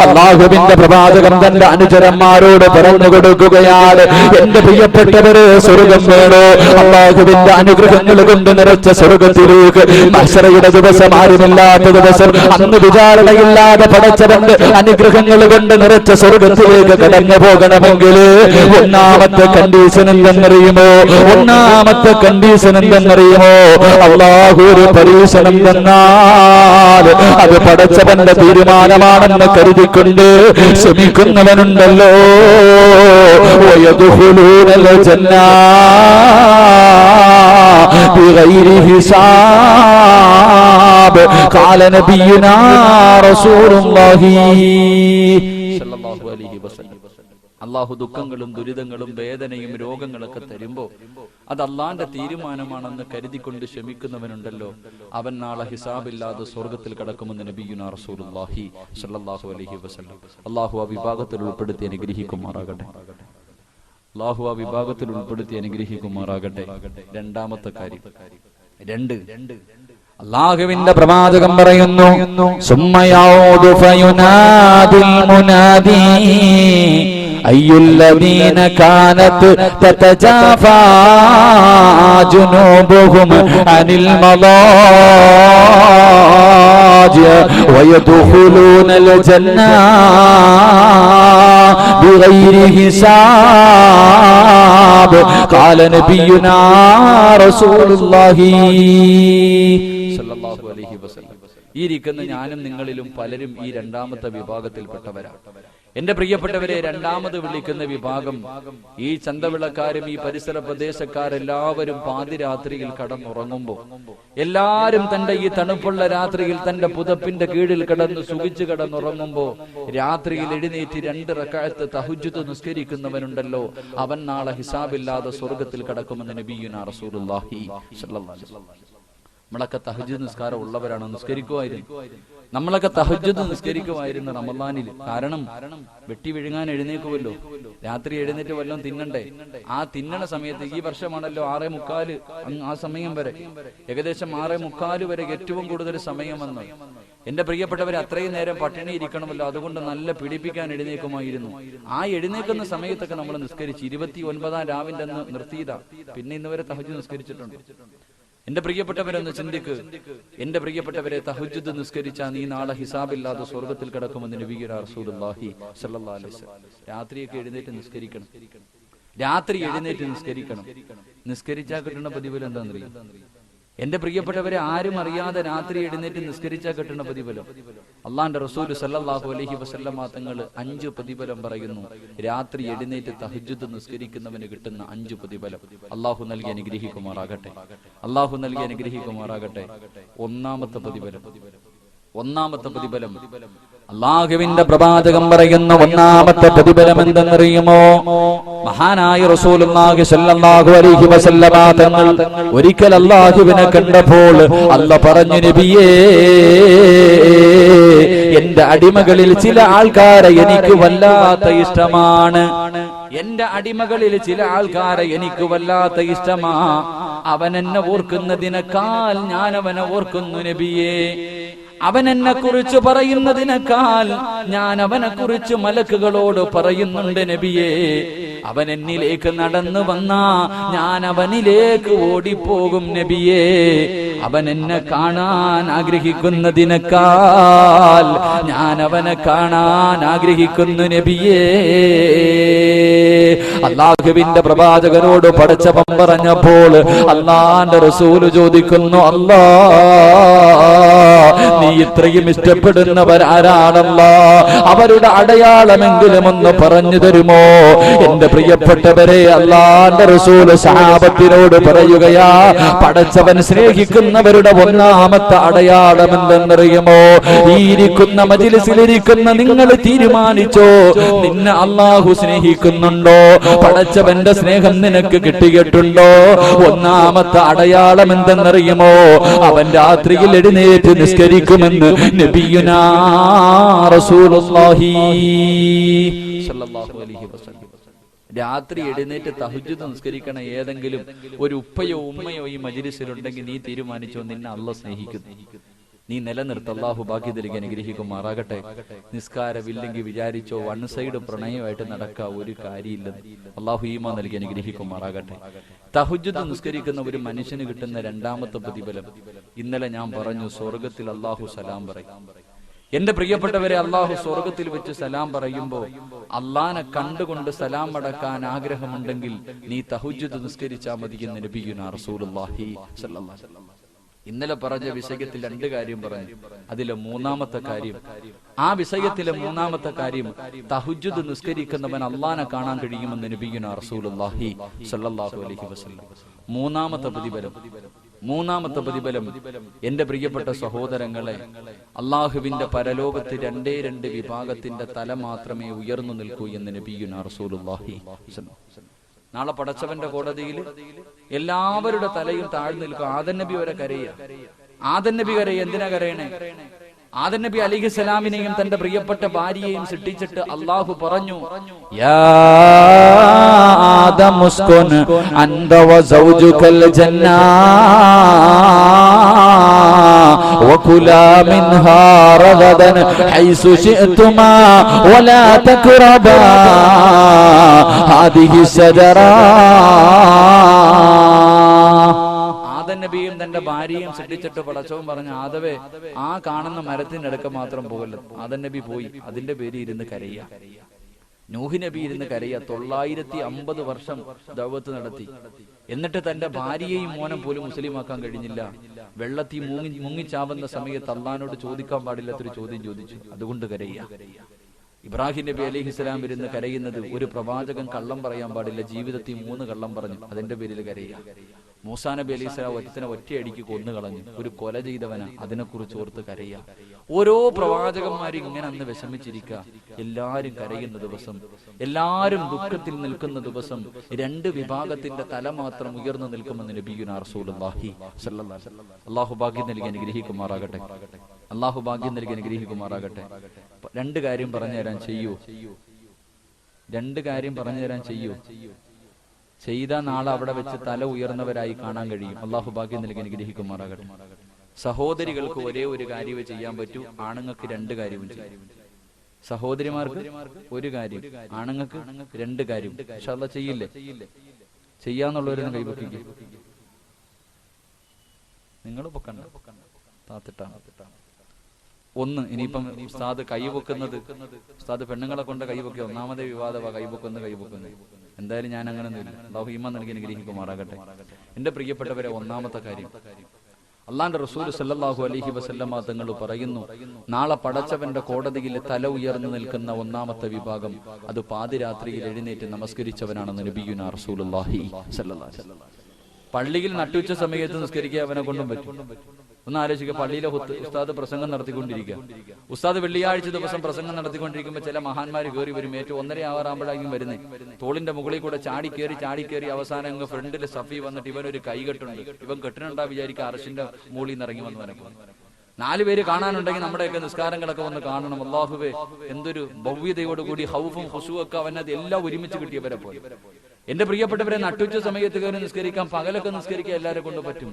അല്ലാഹുവിന്റെ പ്രവാചകൻ തന്റെ അനുചരന്മാരോട് പറഞ്ഞു കൊടുക്കുകയാണ്, എന്റെ പ്രിയപ്പെട്ടവരെ സ്വർഗം വേണോ? അല്ലാഹുവിന്റെ അനുഗ്രഹങ്ങൾ കൊണ്ട് നിറച്ച സ്വർഗത്തിലേക്ക് മഹ്ശറയുടെ ദിവസം, ആരുമില്ലാത്ത ദിവസം, അന്ന് വിചാരണയില്ലാതെ പടച്ചവന്റെ അനുഗ്രഹങ്ങൾ കൊണ്ട് നിറച്ച സ്വർഗത്തിലേക്ക് കടന്നു പോകണമെങ്കിൽ ഒന്നാമത്തെ കണ്ടീഷൻ എന്തെന്നറിയുമോ? ഒന്നാമത്തെ കണ്ടീഷൻ എന്തെന്നറിയുമോ? അല്ലാഹു ഒരു പരീക്ഷണം തന്നാൽ അത് പടച്ചവന്റെ തീരുമാനമാണെന്ന് കരുതിക്കൊണ്ട് ശ്രമിക്കുന്നവനുണ്ടല്ലോ, വയദ്ഖുലൂനൽ ജന്ന ബിഗൈരി ഹിസാബ്. ഖാല നബിയുനാ റസൂലുള്ളാഹി സ്വല്ലല്ലാഹു അലൈഹി വസല്ലം. അല്ലാഹു ദുഃഖങ്ങളും ദുരിതങ്ങളും വേദനയും രോഗങ്ങളൊക്കെ തരുമ്പോ അത് അള്ളാന്റെ തീരുമാനമാണെന്ന് കരുതിക്കൊണ്ട് ക്ഷമിക്കുന്നവനുണ്ടല്ലോ, അവൻ നാളെ ഹിസാബില്ലാതെ സ്വർഗത്തിൽ കടക്കുമെന്ന് നബിയുനാ റസൂലുള്ളാഹി സ്വല്ലല്ലാഹു അലൈഹി വസല്ലം. അല്ലാഹു ആ വിഭാഗത്തിൽ ഉൾപ്പെടുത്തി അനുഗ്രഹിക്കുമാറാകട്ടെ. അല്ലാഹു ആ വിഭാഗത്തിൽ ഉൾപ്പെടുത്തി അനുഗ്രഹിക്കുമാറാകട്ടെ. രണ്ടാമത്തെ കാര്യം, അല്ലാഹുവിന്റെ പ്രവാചകൻ പറയുന്നു, സുമ്മയഊദു ഫയുനാദിൽ മുനാദി അയ്യുല്ലദീന കാനത് തതജാഫാ ജുനൂബുഹും അനിൽ മളാജി വയദ്ഖുലൂനൽ ജന്ന ബിഗൈരി ഹിസാബ്. ഖാല നബിയുനാ റസൂലുള്ളാഹി സ്വല്ലല്ലാഹു അലൈഹി വസല്ലം. ഈ ഇരിക്കുന്ന ഞാനും നിങ്ങളിലും പലരും ഈ രണ്ടാമത്തെ വിഭാഗത്തിൽപ്പെട്ടവരാണ്. എന്റെ പ്രിയപ്പെട്ടവരെ, രണ്ടാമത് വിളിക്കുന്ന വിഭാഗം ഈ ചന്തവിളക്കാരും ഈ പരിസര പ്രദേശക്കാരെല്ലാവരും പാതിരാത്രിയിൽ കടന്നുറങ്ങുമ്പോൾ, എല്ലാരും തന്റെ ഈ തണുപ്പുള്ള രാത്രിയിൽ തന്റെ പുതപ്പിന്റെ കീഴിൽ കിടന്ന് സുഖിച്ചു കിടന്നുറങ്ങുമ്പോ രാത്രിയിൽ എഴുന്നേറ്റ് 2 റക്അത്ത് തഹജ്ജുദ് നിസ്കരിക്കുന്നവനുണ്ടല്ലോ, അവൻ നാളെ ഹിസാബില്ലാതെ സ്വർഗത്തിൽ കടക്കുമെന്ന് നബിയുനാ റസൂലുള്ളാഹി സ്വല്ലല്ലാഹു അലൈഹി വസല്ലം. നമ്മളൊക്കെ തഹജ്ജുദ് നിസ്കാരം ഉള്ളവരാണ്, നിസ്കരിക്കുമായിരുന്നു. നമ്മളൊക്കെ തഹജ്ജുദ് നിസ്കരിക്കുമായിരുന്നു റമളാനിൽ. കാരണം വെട്ടി വിഴുങ്ങാൻ എഴുന്നേക്കുമല്ലോ, രാത്രി എഴുന്നേറ്റ് വല്ലതും തിന്നണ്ടേ. ആ തിന്നണ സമയത്ത് ഈ വർഷമാണല്ലോ 6:45, ആ സമയം വരെ, ഏകദേശം 6:45 വരെ ഏറ്റവും കൂടുതൽ സമയം വന്നു. എന്റെ പ്രിയപ്പെട്ടവരെ, അത്രയും നേരം പട്ടിണി ഇരിക്കണമല്ലോ, അതുകൊണ്ട് നല്ല പിടിപ്പിക്കാൻ എഴുന്നേക്കുമായിരുന്നു. ആ എഴുന്നേക്കുന്ന സമയത്തൊക്കെ നമ്മൾ നിസ്കരിച്ച് 29-ാം രാവിന്റെ അന്ന് നിർത്തിയതാ. പിന്നെ ഇന്ന് വരെ തഹജ്ജുദ് നിസ്കരിച്ചിട്ടുണ്ട്. എന്റെ പ്രിയപ്പെട്ടവരൊന്ന് ചിന്തിക്ക്. എന്റെ പ്രിയപ്പെട്ടവരെ, തഹജ്ജുദ് നിസ്കരിച്ചാ നീ നാളെ ഹിസാബില്ലാതെ സ്വർഗത്തിൽ കിടക്കുമെന്ന് നബിയുനാ റസൂലുള്ളാഹി സ്വല്ലല്ലാഹു അലൈഹി വസല്ലം. രാത്രിയൊക്കെ എഴുന്നേറ്റ് നിസ്കരിക്കണം. രാത്രി എഴുന്നേറ്റ് നിസ്കരിക്കണം. നിസ്കരിച്ചാൽ കിട്ടുന്ന പ്രതിഫലം എന്താണെന്നറിയാം? എന്റെ പ്രിയപ്പെട്ടവരെ, ആരും അറിയാതെ രാത്രി എഴുന്നേറ്റ് നിസ്കരിച്ചാൽ കിട്ടുന്ന പ്രതിഫലം അള്ളാന്റെ റസൂൽ സല്ലല്ലാഹു അലൈഹി വസല്ലമ തങ്ങൾ 5 പ്രതിഫലം പറയുന്നു. രാത്രി എഴുന്നേറ്റ് തഹജ്ജുദ് നിസ്കരിക്കുന്നവന് കിട്ടുന്ന 5 പ്രതിഫലം അള്ളാഹു നൽകി അനുഗ്രഹിക്കുമാറാകട്ടെ. അള്ളാഹു നൽകി അനുഗ്രഹിക്കുമാറാകട്ടെ. ഒന്നാമത്തെ പ്രതിഫലം അല്ലാഹുവിന്റെ പ്രവാചകൻ പറയുന്ന ഒന്നാമത്തെ പ്രതിഫലം എന്തെന്നറിയുമോ? മഹാനായ റസൂലുള്ളാഹി സ്വല്ലല്ലാഹു അലൈഹി വസല്ലമ തങ്ങൾ ഒരിക്കൽ അല്ലാഹുവിനെ കണ്ടപ്പോൾ അല്ലാഹ് പറഞ്ഞു, നബിയേ, എന്റെ അടിമകളിൽ ചില ആൾക്കാരെ എനിക്ക് വല്ലാത്ത ഇഷ്ടമാണ്. എന്റെ അടിമകളിൽ ചില ആൾക്കാരെ എനിക്ക് വല്ലാത്ത ഇഷ്ടമാ. അവൻ എന്നെ ഓർക്കുന്നതിനേക്കാൾ ഞാൻ അവനെ ഓർക്കുന്നു നബിയേ. അവൻ എന്നെ കുറിച്ച് പറയുന്നതിനേക്കാൾ ഞാൻ അവനെ കുറിച്ച് മലക്കുകളോട് പറയുന്നുണ്ട് നബിയേ. അവൻ എന്നിലേക്ക് നടന്നു വന്നാ ഞാൻ അവനിലേക്ക് ഓടിപ്പോകും നബിയേ. അവൻ എന്നെ കാണാൻ ആഗ്രഹിക്കുന്നതിനേക്കാൾ ഞാൻ അവനെ കാണാൻ ആഗ്രഹിക്കുന്നു നബിയേ. അല്ലാഹുവിന്റെ പ്രവാചകനോട് പടച്ചവൻ പറഞ്ഞപ്പോൾ അല്ലാഹുവിന്റെ റസൂൽ ചോദിക്കുന്നു, അല്ലാ, നീ ഇത്രയും ഇഷ്ടപ്പെടുന്നവരാരാണല്ലാ? അവരുടെ അടയാളമെങ്കിലും ഒന്ന് പറഞ്ഞു തരുമോ? എന്റെ പ്രിയപ്പെട്ടവരെ, അല്ലാഹുവിന്റെ റസൂൽ സഹാബത്തിനോട് പറയുകയാ, പടച്ചവൻ സ്നേഹിക്കുന്നവരുടെ ഒന്നാമത്തെ അടയാളം എന്തെന്നറിയുമോ? ഈ ഇരിക്കുന്ന മജ്‌ലിസിലിരിക്കുന്ന നിങ്ങൾ തീരുമാനിച്ചോ, നിന്നെ അല്ലാഹു സ്നേഹിക്കുന്നുണ്ടോ? പടച്ചവന്റെ സ്നേഹം നിനക്ക് കിട്ടിയിട്ടുണ്ടോ? ഒന്നാമത്തെ അടയാളം എന്തെന്നറിയുമോ? അവൻ രാത്രിയിൽ എഴുന്നേറ്റ് നിസ്കരിക്കുമെന്ന് നബിയുനാ റസൂലുള്ളാഹി സ്വല്ലല്ലാഹു അലൈഹി വസല്ലം. രാത്രി എഴുന്നേറ്റ് തഹജ്ജുദ് നിസ്കരിക്കണ ഏതെങ്കിലും ഒരു ഉപ്പയോ ഉമ്മയോ ഈ മജ്‌ലിസിലുണ്ടെങ്കിൽ നീ തീരുമാനിച്ചോ, നിന്നെ അല്ലാഹു സ്നേഹിക്കുന്നു. നീ നിലനിർത്ത. അല്ലാഹു ബാക്കി നൽകി അനുഗ്രഹിക്കുമാറാകട്ടെ. നിസ്കാരമില്ലെങ്കിൽ വിചാരിച്ചോ വൺ സൈഡ് പ്രണയമായിട്ട് നടക്കുക ഒരു കാര്യമില്ലെന്ന്. അല്ലാഹു ഈമാൻ നൽകി അനുഗ്രഹിക്കുമാറാകട്ടെ. തഹജ്ജുദ് നിസ്കരിക്കുന്ന ഒരു മനുഷ്യന് കിട്ടുന്ന രണ്ടാമത്തെ പ്രതിഫലം, ഇന്നലെ ഞാൻ പറഞ്ഞു, സ്വർഗത്തിൽ അല്ലാഹു സലാം പറയും. എന്റെ പ്രിയപ്പെട്ടവരെ, അല്ലാഹു സ്വർഗത്തിൽ വെച്ച് സലാം പറയുമ്പോ അള്ളാനെ കണ്ടുകൊണ്ട് സലാം അടക്കാൻ ആഗ്രഹമുണ്ടെങ്കിൽ നീ തഹജ്ജുദ് നിസ്കരിച്ചാൽ മതി എന്ന് നബിയുനാ റസൂലുള്ളാഹി സ്വല്ലല്ലാഹു അലൈഹി വസല്ലം. ഇന്നലെ പറഞ്ഞ വിഷയത്തിൽ 2 കാര്യം പറഞ്ഞു. അതിലെ മൂന്നാമത്തെ കാര്യം, ആ വിഷയത്തിലെ മൂന്നാമത്തെ കാര്യം, തഹജ്ജുദ് നിസ്കരിക്കുന്നവൻ അള്ളാനെ കാണാൻ കഴിയുമെന്ന് നബിയുനാ റസൂലുള്ളാഹി സ്വല്ലല്ലാഹു അലൈഹി വസല്ലം. മൂന്നാമത്തെ പ്രതിഫലം എന്റെ പ്രിയപ്പെട്ട സഹോദരങ്ങളെ, അള്ളാഹുവിന്റെ പരലോകത്ത് 2 വിഭാഗത്തിന്റെ തല മാത്രമേ ഉയർന്നു നിൽക്കൂ എന്ന് നബിയുനാ റസൂലുള്ളാഹി സ്വല്ലല്ലാഹു അലൈഹി വസല്ലം. നാളെ പടച്ചവന്റെ കോടതിയിൽ എല്ലാവരുടെ തലയും താഴ്ന്നു നിൽക്കും. ആദം നബി വരെ കരയുക. ആദം നബി കരയുക. എന്തിനാ കരയണേ? ആദം നബി അലൈഹിസ്സലാമിനെയും തന്റെ പ്രിയപ്പെട്ട ഭാര്യയെയും സൃഷ്ടിച്ചിട്ട് അല്ലാഹു പറഞ്ഞു, യാ ആദം ഉസ്കുൻ അൻത വസൗജുകൽ ജന്ന വകുലാ മിൻഹാ റഗദൻ ഹൈസു ശിഅ്തുമാ വലാ തഖറബാ ഹാദിഹി ശജറ. നബിയും തന്റെ ഭാര്യയും സൃഷ്ടിച്ചിട്ട് പടച്ചവൻ പറഞ്ഞു, ആദവേ, ആ കാണുന്ന മരത്തിന്റെ അടുക്ക മാത്രം പോകല്ലോ. ആദം നബി പോയി. അതിന്റെ പേര് ഇരുന്ന് കരയുക. നൂഹ് നബി ഇരുന്ന് കരയുക. 950 വർഷം ദഅവത്ത് നടത്തി. എന്നിട്ട് തന്റെ ഭാര്യയെയും മോനെ പോലും മുസ്ലിമാക്കാൻ കഴിഞ്ഞില്ല. വെള്ളത്തിൽ മുങ്ങിച്ചാവുന്ന സമയത്ത് അള്ളാഹിനോട് ചോദിക്കാൻ പാടില്ലാത്തൊരു ചോദ്യം ചോദിച്ചു. അതുകൊണ്ട് കരയുക. ഇബ്രാഹിം നബി അലൈഹിസ്സലാം ഇരുന്ന് കരയുന്നത്, ഒരു പ്രവാചകൻ കള്ളം പറയാൻ പാടില്ല, ജീവിതത്തിൽ 3 കള്ളം പറഞ്ഞു, അതിന്റെ പേരിൽ കരയുക. മൂസാ നബി അലൈഹിസ്സലാം ഒറ്റയടിക്ക് കൊന്നുകളഞ്ഞു. ഒരു കൊല ചെയ്തവനാ, അതിനെക്കുറിച്ച് ഓർത്ത് കരയുക. ഓരോ പ്രവാചകന്മാരും ഇങ്ങനെ അന്ന് വിഷമിച്ചിരിക്കുക. എല്ലാരും കരയുന്ന ദിവസം, എല്ലാരും ദുഃഖത്തിൽ നിൽക്കുന്ന ദിവസം 2 വിഭാഗത്തിന്റെ തല മാത്രം ഉയർന്നു നിൽക്കുമെന്ന് നബിയുനാ റസൂലുള്ളാഹി സ്വല്ലല്ലാഹു അലൈഹി വസല്ലം. അല്ലാഹു ഭാഗ്യം നൽകി അനുഗ്രഹിക്കുമാറാകട്ടെ. അല്ലാഹു ഭാഗ്യം നൽകി അനുഗ്രഹിക്കുമാറാകട്ടെ. 2 കാര്യം പറഞ്ഞു തരാൻ ചെയ്യൂ. 2 കാര്യം പറഞ്ഞു തരാൻ ചെയ്യൂ. ചെയ്ത നാളെ അവിടെ വെച്ച് തല ഉയർന്നവരായി കാണാൻ കഴിയും. അല്ലാഹു ഭാഗ്യം നൽകി അനുഗ്രഹിക്കുമാറാകട്ടെ. സഹോദരികൾക്ക് ഒരേ ഒരു കാര്യമേ ചെയ്യാൻ പറ്റൂ, ആണുങ്ങൾക്ക് 2 കാര്യവും ചെയ്യും. സഹോദരിമാർക്ക് 1 കാര്യം, ആണുങ്ങൾക്ക് 2 കാര്യം. ഇൻഷാ അല്ലാഹ് ചെയ്യില്ലേ? ചെയ്യാന്നുള്ളവരൊന്നും കൈപൊക്കിക്കും. നിങ്ങൾ പൊക്കണ്ട, താത്തിട്ടാണ്. 1, ഇനിയിപ്പം ഉസ്താദ് കൈപൊക്കുന്നത്, ഉസ്താദ് പെണ്ണുങ്ങളെ കൊണ്ട് കൈപൊക്കിയ 1ാമത്തെ വിവാദമാണ് കൈപൊക്കുന്നത്. എന്തായാലും ഞാൻ അങ്ങനെ ഒന്നുമില്ല. അല്ലാഹു ഈമാൻ നൽകി അനുഗ്രഹിക്കുമാറാകട്ടെ. എന്റെ പ്രിയപ്പെട്ടവരെ, 1ാമത്തെ കാര്യം, അള്ളാന്റെ റസൂൽ സല്ലല്ലാഹു അലൈഹി വസല്ലമ തങ്ങൾ പറയുന്നു, നാളെ പടച്ചവന്റെ കോടതിയിൽ തല ഉയർന്നു നിൽക്കുന്ന 1ാമത്തെ വിഭാഗം, അത് പാതിരാത്രിയിൽ എഴുന്നേറ്റ് നമസ്കരിച്ചവനാണെന്ന് നബിയുനാ റസൂലുള്ളാഹി സ്വല്ലല്ലാഹു അലൈഹി വസല്ലം. പള്ളിയിൽ നട്ടുച്ച സമയത്ത് നിസ്കരിക്കാൻ അവനെ കൊണ്ടും പറ്റും. ഒന്ന് ആലോചിക്കുക, പള്ളിയിലെ ഉസ്താദ് പ്രസംഗം നടത്തിക്കൊണ്ടിരിക്കുക. ഉസ്താദ് വെള്ളിയാഴ്ച ദിവസം പ്രസംഗം നടത്തിക്കൊണ്ടിരിക്കുമ്പോൾ ചില മഹാന്മാർ കയറി വരും. ഏറ്റവും 1:30 ആവാറാകുമ്പോഴായിരിക്കും വരുന്നത്. തോളിന്റെ മുകളിൽ കൂടെ ചാടി കയറി അവസാനം അങ്ങ് ഫ്രണ്ടിൽ സഫി വന്നിട്ട് ഇവനൊരു കൈകെട്ടുണ്ട്. ഇവൻ കെട്ടിനുണ്ടാ വിചാരിക്കുക അർശിന്റെ മുകളിൽ നിന്ന് ഇറങ്ങി വന്നു വനക്കും. 4 പേര് കാണാനുണ്ടെങ്കിൽ നമ്മുടെയൊക്കെ നിസ്കാരങ്ങളൊക്കെ വന്ന് കാണണം. അല്ലാഹുവേ, എന്തൊരു ഭവ്യതയോടുകൂടി ഹൗഫും ഖുശൂഉം ഒക്കെ അവനത് എല്ലാം ഒരുമിച്ച് കിട്ടിയവരെ പോലെ. എന്റെ പ്രിയപ്പെട്ടവരെ, നട്ടുച്ച സമയത്ത് കയറി നിസ്കരിക്കാം, പകലൊക്കെ നിസ്കരിക്കാൻ എല്ലാവരെ കൊണ്ട് പറ്റും.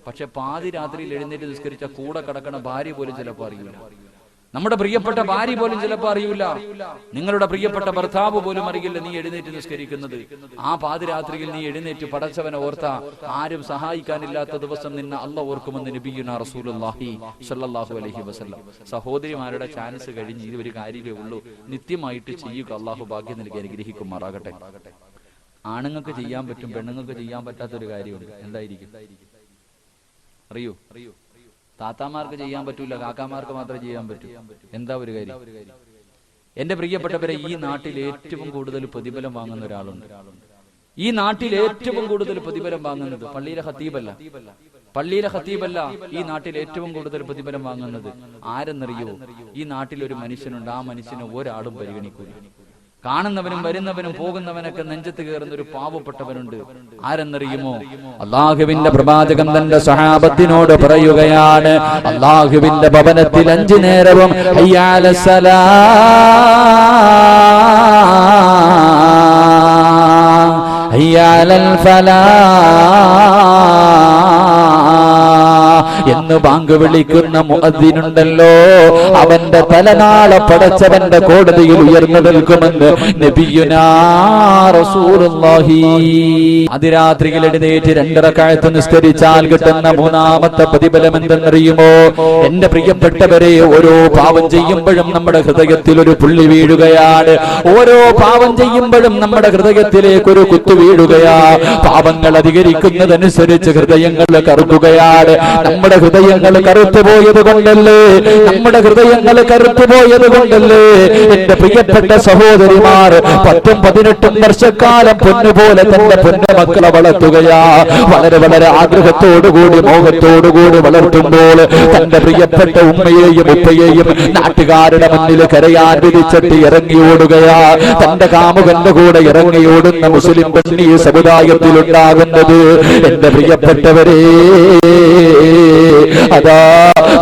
പക്ഷെ പാതിരാത്രിയിൽ എഴുന്നേറ്റ് നിസ്കരിച്ച കൂടെ കിടക്കണ ഭാര്യ പോലും ചിലപ്പോൾ അറിയില്ല. നമ്മുടെ പ്രിയപ്പെട്ട ഭാര്യ പോലും ചിലപ്പോൾ അറിയില്ല. നിങ്ങളുടെ പ്രിയപ്പെട്ട ഭർത്താവ് പോലും അറിയില്ല നീ എഴുന്നേറ്റ് നിസ്കരിക്കുന്നത്. ആ പാതിരാത്രിയിൽ നീ എഴുന്നേറ്റ് പടച്ചവനെ ഓർത്ത, ആരും സഹായിക്കാനില്ലാത്ത ദിവസം നിന്നെ അല്ലാഹു ഓർക്കുമെന്ന് നബിയുനാ റസൂലുള്ളാഹി സ്വല്ലല്ലാഹു അലൈഹി വസല്ലം. സഹോദരിമാരുടെ ചാൻസ് കഴിഞ്ഞ് ഇത് ഒരു കാര്യമേ ഉള്ളൂ, നിത്യമായിട്ട് ചെയ്യുക. അല്ലാഹു ഭാഗ്യം നൽകി അനുഗ്രഹിക്കുമാറാകട്ടെ. ആണുങ്ങൾക്ക് ചെയ്യാൻ പറ്റും, പെണ്ണുങ്ങൾക്ക് ചെയ്യാൻ പറ്റാത്തൊരു കാര്യമുണ്ട്. എന്തായിരിക്കും അറിയൂ? താത്താമാർക്ക് ചെയ്യാൻ പറ്റൂല, കാക്കാമാർക്ക് മാത്രമേ ചെയ്യാൻ പറ്റൂ. എന്താ ഒരു കാര്യം? എന്റെ പ്രിയപ്പെട്ടവരെ, ഈ നാട്ടിൽ ഏറ്റവും കൂടുതൽ പ്രതിഫലം വാങ്ങുന്ന ഒരാളുണ്ട്. ഈ നാട്ടിൽ ഏറ്റവും കൂടുതൽ പ്രതിഫലം വാങ്ങുന്നത് പള്ളിയിലെ ഖത്തീബല്ല. ഈ നാട്ടിൽ ഏറ്റവും കൂടുതൽ പ്രതിഫലം വാങ്ങുന്നത് ആരെന്നറിയോ? ഈ നാട്ടിൽ ഒരു മനുഷ്യനുണ്ട്. ആ മനുഷ്യനെ ഒരാളും പരിഗണിക്കൂല. കാണുന്നവനും വരുന്നവനും പോകുന്നവനൊക്കെ നെഞ്ചത്ത് കയറുന്ന ഒരു പാവപ്പെട്ടവനുണ്ട്. ആരെന്നറിയുമോ? അല്ലാഹുവിന്റെ പ്രവാചകൻ തന്റെ സ്വഹാബത്തിനോട് പറയുകയാണ്, അല്ലാഹുവിന്റെ ഭവനത്തിൽ 5 നേരവും ഹയ്യ അലസ്സലാ അലൽ ഫലാഹ് എന്ന് ബാങ്ക് വിളിക്കുന്ന മുഅദ്ദിനുണ്ടല്ലോ, അവന്റെ തലനാളെ പടച്ചവന്റെ കോടതിയിൽ ഉയർന്നു നിൽക്കുമെന്ന് നബിയുനാ റസൂലുള്ളാഹി. അതിരാത്രിയിൽ എഴുന്നേറ്റ് 2 റക്അത്ത് നിസ്കരിച്ചാൽ കിട്ടുന്ന മൂന്നാമത്തെ പ്രതിഫലം എന്തെന്നറിയുമോ? എന്റെ പ്രിയപ്പെട്ടവരെ, ഓരോ പാവം ചെയ്യുമ്പോഴും നമ്മുടെ ഹൃദയത്തിൽ ഒരു പുള്ളി വീഴുകയാണ്. ഓരോ പാവം ചെയ്യുമ്പോഴും നമ്മുടെ ഹൃദയത്തിലേക്ക് ഒരു കുത്തു വീഴുകയാ. പാവങ്ങൾ അധികരിക്കുന്നതനുസരിച്ച് ഹൃദയങ്ങൾ കറുക്കുകയാണ്. നമ്മുടെ ഹൃദയങ്ങൾ കറുത്തുപോയത് കൊണ്ടല്ലേ, നമ്മുടെ ഹൃദയങ്ങൾ കറുത്തുപോയത് കൊണ്ടല്ലേ എന്റെ പ്രിയപ്പെട്ട സഹോദരിമാർ 10-18 വർഷക്കാലം പൊന്നുപോലെ തന്റെ പൊന്നു മക്കളെ വളർത്തുകയാ. വളരെ വളരെ ആഗ്രഹത്തോടുകൂടി മോഹത്തോടുകൂടി വളർത്തുമ്പോൾ തന്റെ പ്രിയപ്പെട്ട ഉമ്മയെയും ഉപ്പയെയും നാട്ടുകാരുടെ മുന്നിൽ കരയാൻ വിധിച്ചിട്ട് ഇറങ്ങിയോടുകയാ. തന്റെ കാമുകന്റെ കൂടെ ഇറങ്ങിയോടുന്ന മുസ്ലിം പെണ്ണി സമുദായത്തിൽ ഉണ്ടാകുന്നത് എന്റെ പ്രിയപ്പെട്ടവരെ, അതാ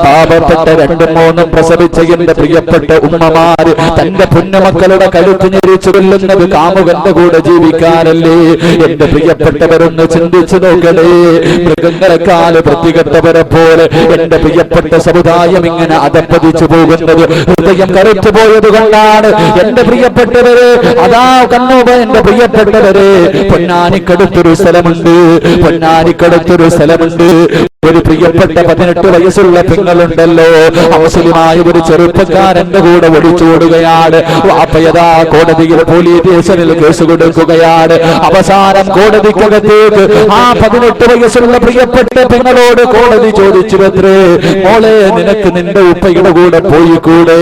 പാപപ്പെട്ട 2-3 പ്രസവിച്ച എന്റെ പ്രിയപ്പെട്ട ഉമ്മമാര് തന്റെ പൊന്നുമക്കളുടെ കഴുത്ത് ഞെരിച്ചു കൊല്ലുന്നത് കാമുകന്റെ കൂടെ ജീവിക്കാനല്ലേ? എന്റെ പ്രിയപ്പെട്ടവരൊന്ന് ചിന്തിച്ചു നോക്കണേ. മൃഗങ്ങളെക്കാല് വൃത്തികെട്ടവരെ പോലെ എന്റെ പ്രിയപ്പെട്ട സമുദായം ഇങ്ങനെ അധപ്പതിച്ചു പോകുന്നത് ഹൃദയം കറുത്തുപോയത് കൊണ്ടാണ്. എന്റെ പ്രിയപ്പെട്ടവരെ, അതാ കണ്ണൂപ എന്റെ പ്രിയപ്പെട്ടവരെ, പൊന്നാനിക്കടുത്തൊരു സ്ഥലമുണ്ട്, പൊന്നാനിക്കടുത്തൊരു സ്ഥലമുണ്ട്. ഒരു പ്രിയപ്പെട്ട 18 വയസ്സുള്ള പെങ്ങളുണ്ടല്ലോ, മുസ്ലിമായ ഒരു ചെറുപ്പക്കാരന്റെ കൂടെ ഒളിച്ചോടുകയാണ്. വാപ്പയതാ കോടതിയിൽ പോലീസ് സ്റ്റേഷനിൽ കേസ് കൊടുക്കുകയാണ്. അവസാനം കോടതിക്കകത്തേക്ക് ആ 18 വയസ്സുള്ള പ്രിയപ്പെട്ട പെങ്ങളോട് കോടതി ചോദിച്ചുവത്രേ, മോളെ നിനക്ക് നിന്റെ ഉപ്പയുടെ കൂടെ പോയിക്കൂടെ?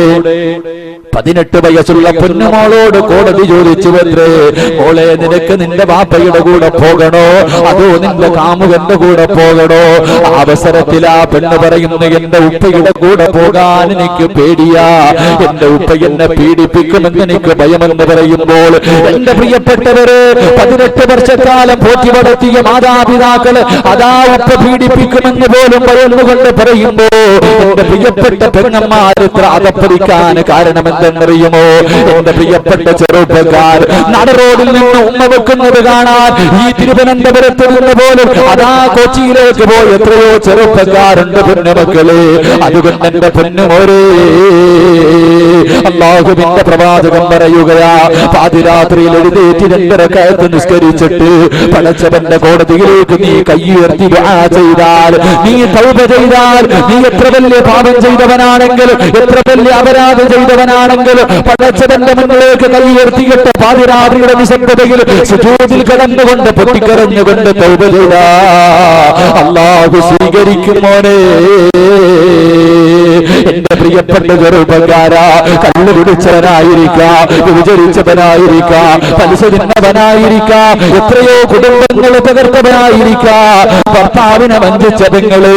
18 വയസ്സുള്ള പൊന്നുമോളോട് കോടതി ചോദിച്ചുവത്രേ, മോളെ നിനക്ക് നിന്റെ വാപ്പയുടെ കൂടെ പോകണോ അതോ നിന്റെ കാമുകന്റെ കൂടെ പോകണോ? അവസരത്തിൽ ആ പെണ്ണ് പറയുന്നു, എന്റെ ഉപ്പയുടെ കൂടെ പോകാൻ എനിക്ക് പേടിയാ, എന്റെ ഉപ്പ എന്നെ പീഡിപ്പിക്കുമെന്ന് എനിക്ക് ഭയമെന്ന് പറയുമ്പോൾ എന്റെ പ്രിയപ്പെട്ടവര് 18 വർഷക്കാലം പോറ്റി വളർത്തിയ മാതാപിതാക്കള് അതാ ഉപ്പ പീഡിപ്പിക്കുമെന്ന് പോലും പറയുന്നുകൊണ്ട് പറയുമ്പോ എന്റെ പ്രിയപ്പെട്ട പെണ്ണന്മാർ ഇത്ര അധപ്പതിക്കാൻ കാരണമെന്തെന്നറിയുമോ? എന്റെ പ്രിയപ്പെട്ട ചെറുപ്പക്കാർ നടറോഡിൽ നിന്ന് ഉമ്മ വെക്കുന്നത് കാണാൻ ഈ തിരുവനന്തപുരത്ത് നിന്ന് പോലും അതാ കൊച്ചിയിലേക്ക് പോയ എത്രയോ ചെറുപ്പക്കാരുണ്ട് പൊന്നുമക്കളെ. അതുകൊണ്ട് എന്റെ പൊന്നുമോരേ, അല്ലാഹുവിന്റെ പ്രവാചകൻ പറയുകയാ, പാതിരാത്രിയിൽ എഴുന്നേറ്റ് 2 റക്അത്ത് നിസ്കരിച്ചിട്ട് പടച്ചവന്റെ കോടതിയിലേക്ക് നീ കയ്യുയർത്തി ദുആ ചെയ്താൽ, നീ തൗബ ചെയ്താൽ, നീ എത്ര വലിയ പാപം ചെയ്തവനാണെങ്കിലും എത്ര വലിയ അപരാധം ചെയ്തവനാണെങ്കിലും പടച്ചവന്റെ മുന്നിലേക്ക് കയ്യുയർത്തിയിട്ട് പാതിരാത്രിയുടെ നിശബ്ദതയിൽ സുജൂദിൽ കിടന്നുകൊണ്ട് പൊട്ടിക്കരഞ്ഞുകൊണ്ട് തൗബ ചെയ്താ അല്ലാഹു സ്വീകരിക്കും മോനെ. എന്റെ പ്രിയപ്പെട്ട ചെറുപ്പക്കാരാ, കള്ളു കുടിച്ചവനായിരിക്കാം, വിചരിച്ചവനായിരിക്കാം, പലിശ തിന്നവനായിരിക്കാം, എത്രയോ കുടുംബങ്ങൾ തകർത്തവനായിരിക്കാം, ഭർത്താവിനെ വഞ്ചിച്ച പെങ്ങള്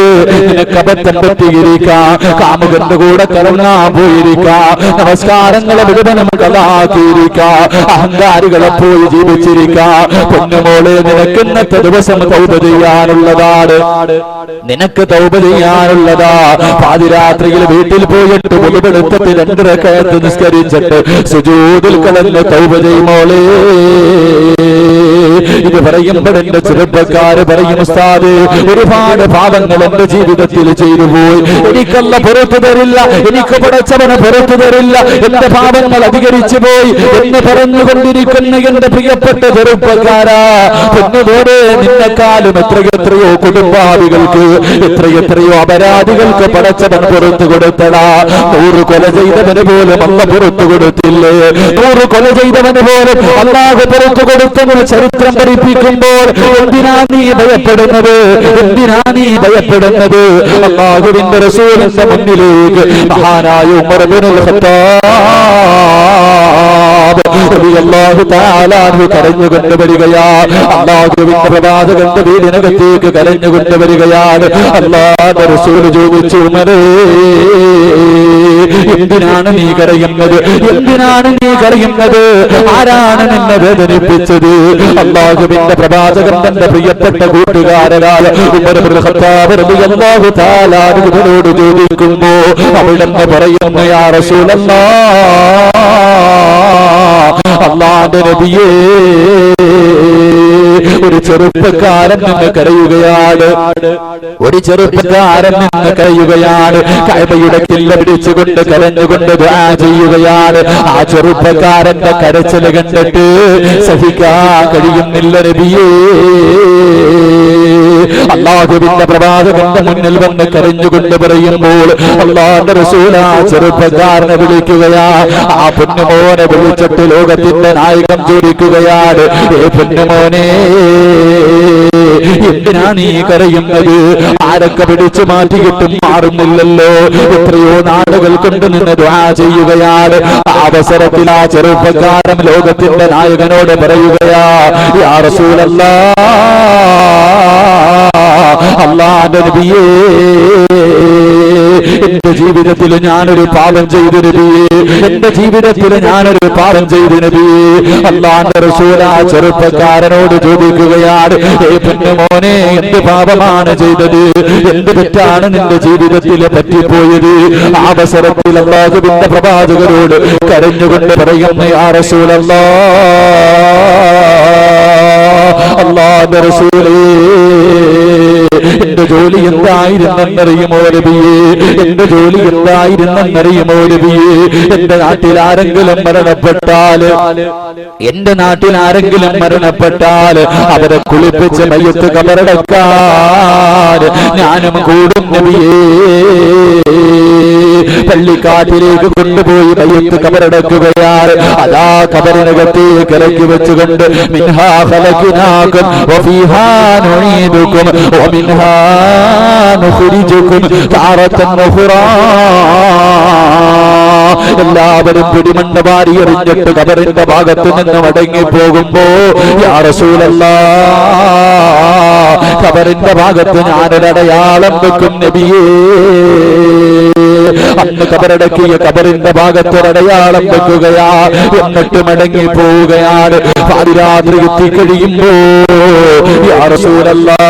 നിനക്ക് അബദ്ധം പറ്റിയിരിക്കാം, കാമുകന്റെ കൂടെ കറങ്ങാൻ പോയിരിക്കാം, നമസ്കാരങ്ങളെ മുഴുവനും കളാക്കിയിരിക്കാം, അഹങ്കാരികളെ പോയി ജീവിച്ചിരിക്കാം. പൊന്നുമോളെ, നിനക്ക് ഇന്നത്തെ ദിവസം തൗബ ചെയ്യാനുള്ളതാണ്, നിനക്ക് തൗബ ചെയ്യാനുള്ളതാ. പാതിരാത്രിയിൽ വീട്ടിൽ പോയിട്ട് മുഴുവെടുത്തിട്ട് 2 റക്അത്ത് നിസ്കരിച്ചിട്ട് സുജൂദിൽ കിടന്ന് തൗബ ചെയ്യുമോളെ. ഇത് പറയുമ്പോൾ എന്റെ ചെറുപ്പക്കാര് പറയും, ഉസ്താദ് ഒരുപാട് പാപങ്ങൾ എന്റെ ജീവിതത്തിൽ ചെയ്തു പോയി, എനിക്കല്ല പുറത്തു തരില്ല, എനിക്ക് പടച്ചവന് പുറത്തു തരില്ല, എന്റെ പാപങ്ങൾ അധികരിച്ചു പോയി എന്ന് പറഞ്ഞുകൊണ്ടിരിക്കുന്ന എന്റെ പ്രിയപ്പെട്ട ചെറുപ്പക്കാരാ, പൊന്നുപോലെ നിന്നെക്കാളും എത്രയെത്രയോ കുടുംബാദികൾക്ക്, എത്രയെത്രയോ അപരാധികൾക്ക് പടച്ചവൻ പുറത്തു കൊടുത്തടാ. 100 കൊല ചെയ്തവന് പോലും അല്ല പുറത്തു കൊടുത്തില്ലേ? 100 കൊല ചെയ്തവന് പോലും അല്ലാഹു പുറത്തു കൊടുത്തെന്ന് ചരിത്രം പഠിപ്പിക്കുമ്പോൾ എന്തിനാ നീ ഭയപ്പെടുന്നത്? എന്തിനാ നീ ഭയപ്പെടുന്നത്? അല്ലാഹുവിന്റെ റസൂലിന്റെ മുന്നിലേക്ക് മഹാനായ ഉമർ ഇബ്നുൽ ഖത്താബ് റളിയല്ലാഹു തആല അൻഹു കരഞ്ഞുകൊണ്ട് വരികയാ. അല്ലാഹുവിന്റെ പ്രവാചകന്റെ വീടിനകത്തേക്ക് കരഞ്ഞുകൊണ്ട് വരികയാണ്. അല്ലാഹുവിന്റെ റസൂൽ ചോദിച്ചു, ഉമറേ എന്തിനാണ് നീ കരയുന്നത്? എന്തിനാണ് നീ കരയുന്നത്? ആരാണ് നിന്നെ വേദനിപ്പിച്ചത്? അല്ലാഹുവിന്റെ പ്രവാചകൻ തന്റെ പ്രിയപ്പെട്ട കൂട്ടുകാരനായ ഉമർ ഇബ്നുൽ ഖത്താബ് റളിയല്ലാഹു തആല അൻഹുവിനോട് ചോദിക്കുന്നു, അവിടെന്ന് പറയുന്നു, യാ റസൂലല്ലാഹ്, അല്ലാഹുവിന്റെ നബിയേ, ചെറുപ്പക്കാരൻ നിന്ന് കരയുകയാണ്. ഒരു ചെറുപ്പക്കാരൻ നിന്ന് കരയുകയാണ്. കഅബയുടെ കില്ല പിടിച്ചുകൊണ്ട് കരഞ്ഞുകൊണ്ട് ദുആ ചെയ്യുകയാണ്. ആ ചെറുപ്പക്കാരന്റെ കരച്ചിൽ കണ്ടിട്ട് സഹിക്കാൻ കഴിയുന്നില്ല നബിയേ. അല്ലാഹുവിന്റെ പ്രവാചകന്റെ മുന്നിൽ വന്ന് കരഞ്ഞുകൊണ്ട് പറയുമ്പോൾ അല്ലാഹുവിന്റെ റസൂൽ ആ ചെറുപ്പക്കാരനെ വിളിക്കുകയാ. ആ പൊന്നുമോനെ വിളിച്ചിട്ട് ലോകത്തിന്റെ നായകൻ ചോദിക്കുകയാണ്, ഏ പൊന്നുമോനെ, എന്തിനാ നീ കരയുന്നത്? ആരൊക്കെ പിടിച്ചു മാറ്റിയിട്ടും മാറുന്നില്ലല്ലോ. എത്രയോ നാളുകൾ കൊണ്ട് നിന്ന് ദുആ ചെയ്യുകയാണ്. ആ അവസരത്തിൽ ആ ചെറുപ്പക്കാരൻ ലോകത്തിന്റെ നായകനോട് പറയുകയാ, യാ റസൂലല്ലാഹ്, അല്ലാഹുവിന്റെ നബിയേ, എന്റെ ജീവിതത്തിൽ ഞാനൊരു പാപം ചെയ്തു നബിയേ, എന്റെ ജീവിതത്തിൽ ഞാനൊരു പാപം ചെയ്തു നബിയേ. അല്ലാഹുവിന്റെ റസൂൽ ആ ചെറുപ്പക്കാരനോട് ചോദിക്കുകയാണ്, ഏ പൊന്നുമോനെ, എന്ത് പാപമാണ് ചെയ്തത്? എന്ത് തെറ്റാണ് നിന്റെ ജീവിതത്തിൽ പറ്റിപ്പോയത്? ആ അവസരത്തിൽ അല്ലാഹുവിന്റെ പ്രവാചകരോട് കരഞ്ഞുകൊണ്ട് പറയുന്ന, യാ റസൂലല്ലാഹ്, അല്ലാഹുവിന്റെ റസൂലേ, എന്റെ ജോലി എന്തായിരുന്നെന്നറിയുമോ നബിയേ? എന്റെ ജോലി എന്തായിരുന്നെന്നറിയുമോ നബിയേ? എന്റെ നാട്ടിൽ ആരെങ്കിലും മരണപ്പെട്ടാൽ, എന്റെ നാട്ടിൽ ആരെങ്കിലും മരണപ്പെട്ടാൽ അവരെ കുളിപ്പിച്ച് മയ്യത്ത് കബറടക്കാൻ ഞാനും കൂടും നബിയേ. പള്ളിക്കാട്ടിലേക്ക് കൊണ്ടുപോയി മയ്യത്ത് കബറടക്കുകയാണ്. അതാ കബറിനകത്തേക്ക് ഇറക്കി വെച്ചുകൊണ്ട് മിൻഹാ ഖലഖനാകും വഫീഹാ നുഈദുകും വമിൻഹാ നുഖ്രിജുകും താറത്തൻ ഉഖ്റാ. എല്ലാവരും പിടിമണ്ണ വാരി എറിഞ്ഞിട്ട് കബറിന്റെ ഭാഗത്ത് നിന്ന് മടങ്ങി പോകുമ്പോ, യാ റസൂലല്ലാഹ്, കബറിന്റെ ഭാഗത്ത് ഞാനൊരടയാളം വെക്കും നബിയേ. അന്ന് കബറടക്കിയ കബറിന്റെ ഭാഗത്തൊരടയാളം വെക്കുകയാ. എന്നിട്ട് മടങ്ങി പോവുകയാണ്. പാതിരാത്രി എത്തിക്കഴിയുമ്പോ, യാ റസൂലല്ലാഹ്,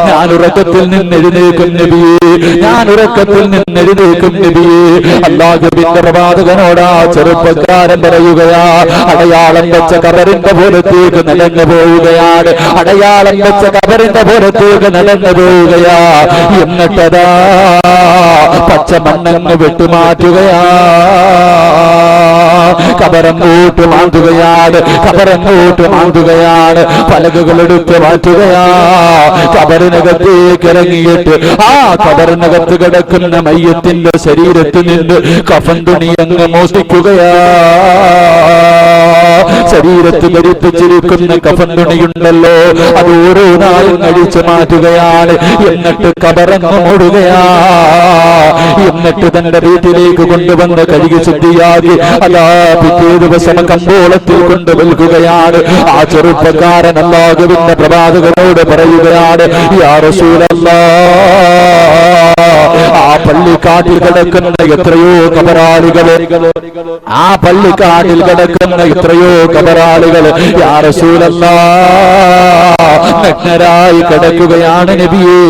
ഞാൻ ഉറക്കത്തിൽ നിന്ന് എഴുന്നേൽക്കും നബിയേ, ഞാൻ ഉറക്കത്തിൽ നിന്ന് എഴുന്നേൽക്കും നബിയേ. അല്ലാഹുവിന്റെ പ്രവാചകനോടാ ചെറുപ്പക്കാരൻ പറയുകയാ, അടയാളം വെച്ച കബറിന്റെ പുറത്തേക്ക് നടന്നു പോവുകയാണ്. അടയാളം വെച്ച കബറിന്റെ പുറത്തേക്ക് നടന്നു പോവുകയാ. എന്നിട്ടതാ പച്ച മണ്ണങ്ങ് വെട്ടുമാറ്റുകയാ. കബറങ്ങോട്ട് മാന്തുകയാണ്, കബറങ്ങോട്ട് മാന്തുകയാണ്. പലകകൾ എടുത്ത് മാറ്റുകയാ. കബറിനകത്തേക്ക് ഇറങ്ങിയിട്ട് ആ കബറിനകത്ത് കിടക്കുന്ന മയ്യത്തിന്റെ ശരീരത്തിൽ നിന്ന് കഫൻ തുണി അങ്ങ് മോഷ്ടിക്കുകയാ. ശരീരത്ത് ധരിപ്പിച്ചിരിക്കുന്ന കഫൻ തുണിയുണ്ടല്ലോ, അത് ഓരോന്നായും അഴിച്ചു മാറ്റുകയാണ്. എന്നിട്ട് കബറങ്ങ് മൂടുകയാ. എന്നിട്ട് തന്റെ വീട്ടിലേക്ക് കൊണ്ടുവന്ന് കഴുകി ശുദ്ധിയാക്കി അതാ പിറ്റേ ദിവസം കമ്പോളത്തിൽ കൊണ്ട് വിൽക്കുകയാണ്. ആ ചെറുപ്പക്കാരൻ അല്ലാഹുവിന്റെ പ്രവാചകനോട് പറയുകയാണ്, യാ റസൂലല്ലാഹ്, ആ പള്ളിക്കാട്ടിൽ കിടക്കുന്ന എത്രയോ കബറാളികൾ, ആ പള്ളിക്കാട്ടിൽ കിടക്കുന്ന എത്രയോ കബറാളികൾ യാ റസൂലല്ലാഹ് നഗ്നരായി കിടക്കുകയാണ് നബിയേ.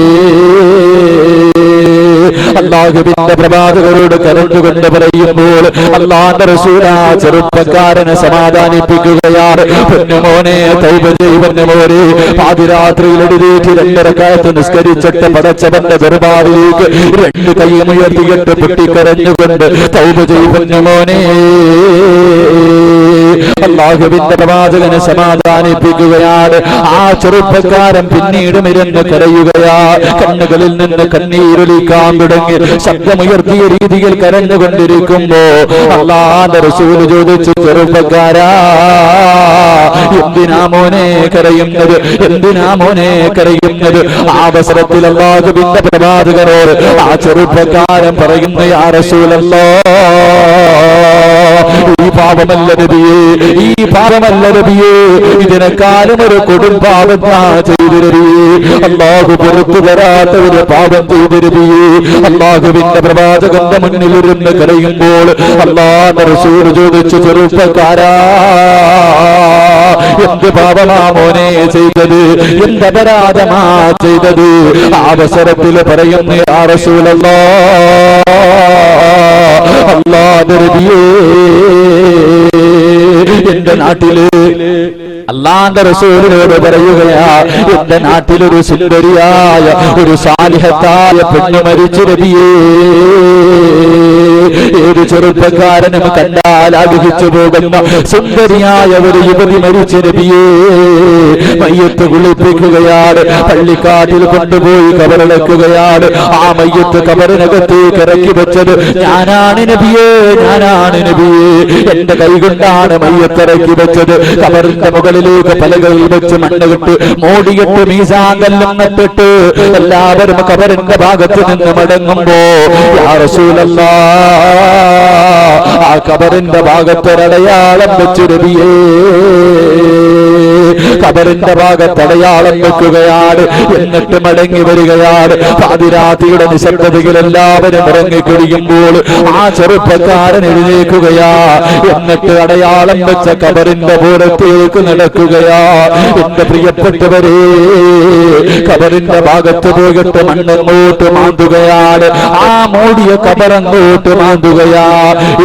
അല്ലാഹുവിന്റെ പ്രവാചകരോട് കരഞ്ഞുകൊണ്ട് പറയുമ്പോൾ അല്ലാഹുവിന്റെ റസൂൽ ആ ചെറുപ്പക്കാരനെ സമാധാനിപ്പിക്കുകയാണ്. പൊന്നുമോനെ, തൗബ ചെയ്യ് പൊന്നുമോനെ. പാതിരാത്രിയിൽ എഴുന്നേറ്റ് 2 റക്അത്ത് നിസ്കരിച്ചിട്ട് പടച്ചവന്റെ ദർബാറിലേക്ക് 2 കൈയും ഉയർത്തിയിട്ട് പൊട്ടിക്കരഞ്ഞുകൊണ്ട് തൗബ ചെയ്യ് പൊന്നുമോനെ. അല്ലാഹുവിന്റെ പ്രവാചകനെ സമാധാനിപ്പിക്കുകയാണ്. ആ ചെറുപ്പക്കാരൻ പിന്നീട് ഇരുന്ന് കരയുകയാ. കണ്ണുകളിൽ നിന്ന് കണ്ണീരൊലിക്കാൻ തുടങ്ങി. ശബ്ദമുയർത്തിയ രീതിയിൽ കരഞ്ഞുകൊണ്ടിരിക്കുമ്പോ അല്ലാഹുവിന്റെ റസൂൽ ചോദിച്ചു, ചെറുപ്പക്കാരാ, എന്തിനാ മോനെ കരയുന്നത്? എന്തിനാ മോനെ കരയുന്നത്? ആ അവസരത്തിൽ അല്ലാഹുവിന്റെ പ്രവാചകനോട് ആ ചെറുപ്പക്കാരൻ പറയുന്നു, യാ റസൂലല്ലാഹ്, ഈ പാപമല്ല നബിയേ, ഈ പാപമല്ല നബിയേ, ഇതിനെക്കാളും ഒരു കൊടും പാപം ചെയ്തു നബിയേ. അല്ലാഹു പുറത്തു തരാത്ത ഒരു പാപം ചെയ്തു നബിയേ. അല്ലാഹുവിന്റെ പ്രവാചകന്റെ മുന്നിൽ ഇരുന്ന് കരയുമ്പോൾ അല്ലാഹുവിന്റെ റസൂൽ ചോദിച്ചു, ചെറുപ്പക്കാരാ, എന്ത് പാപമാ മോനെ ചെയ്തത്? എന്ത് അപരാധമാ ചെയ്തത്? അവസരത്തിൽ പറയുന്നു, യാ റസൂലല്ലാഹ്, അല്ലാഹുവിന്റെ നബിയേ, എന്റെ നാട്ടില് അല്ലാഹുവിന്റെ റസൂലിനോട് പറയുകയാ, എന്റെ നാട്ടിലൊരു സുന്ദരിയായ ഒരു സാലിഹത്തായ പെണ്ണ് മരിച്ചു നബിയേ. ഏത് ചെറുപ്പക്കാരനും കണ്ടാൽ ആഗ്രഹിച്ചു പോകുന്ന സുന്ദരിയായ ഒരു യുവതി മരിച്ചു നബിയേ. മയ്യത്ത് കുളിപ്പിക്കുകയാണ്, പള്ളിക്കാട്ടിൽ കൊണ്ടുപോയി കബറടക്കുകയാണ്. ആ മയ്യത്ത് കബറിനകത്തേക്ക് ഇറക്കി വെച്ചത് ഞാനാണ് നബിയേ, ഞാനാണ് നബിയേ. എന്റെ കൈകൊണ്ടാണ് മയ്യത്ത് ഇറക്കി വെച്ചത്. കബറിന്റെ മുകളിലേക്ക് പലകളിൽ വെച്ച് മണ്ണ് കിട്ട് മോടിയിട്ട് മീസാങ്കല്ലും നട്ടിട്ട് എല്ലാവരും കബറിന്റെ ഭാഗത്ത് നിന്ന് മടങ്ങുമ്പോ യാ റസൂലല്ലാഹ് ആ കബറിന്റെ ഭാഗത്തൊരടയാളം വെച്ചു നബിയേ. കബറിന്റെ ഭാഗത്തടയാളം വെക്കുകയാണ്. എന്നിട്ട് മടങ്ങി വരികയാണ്. പാതിരാത്രിയുടെ നിശബ്ദതയിൽ എല്ലാവരും ഇറങ്ങിക്കഴിയുമ്പോൾ ആ ചെറുപ്പക്കാരൻ എഴുന്നേൽക്കുകയാ. എന്നിട്ട് അടയാളം വെച്ച കബറിന്റെ പുറത്തേക്ക് നടക്കുകയാ. എന്റെ പ്രിയപ്പെട്ടവരെ, കബറിന്റെ ഭാഗത്ത് പോയിട്ട് മണ്ണങ്ങോട്ട് മാന്തുകയാണ്. ആ മൂടിയ കബറങ്ങോട്ട് മാന്തുകയാ.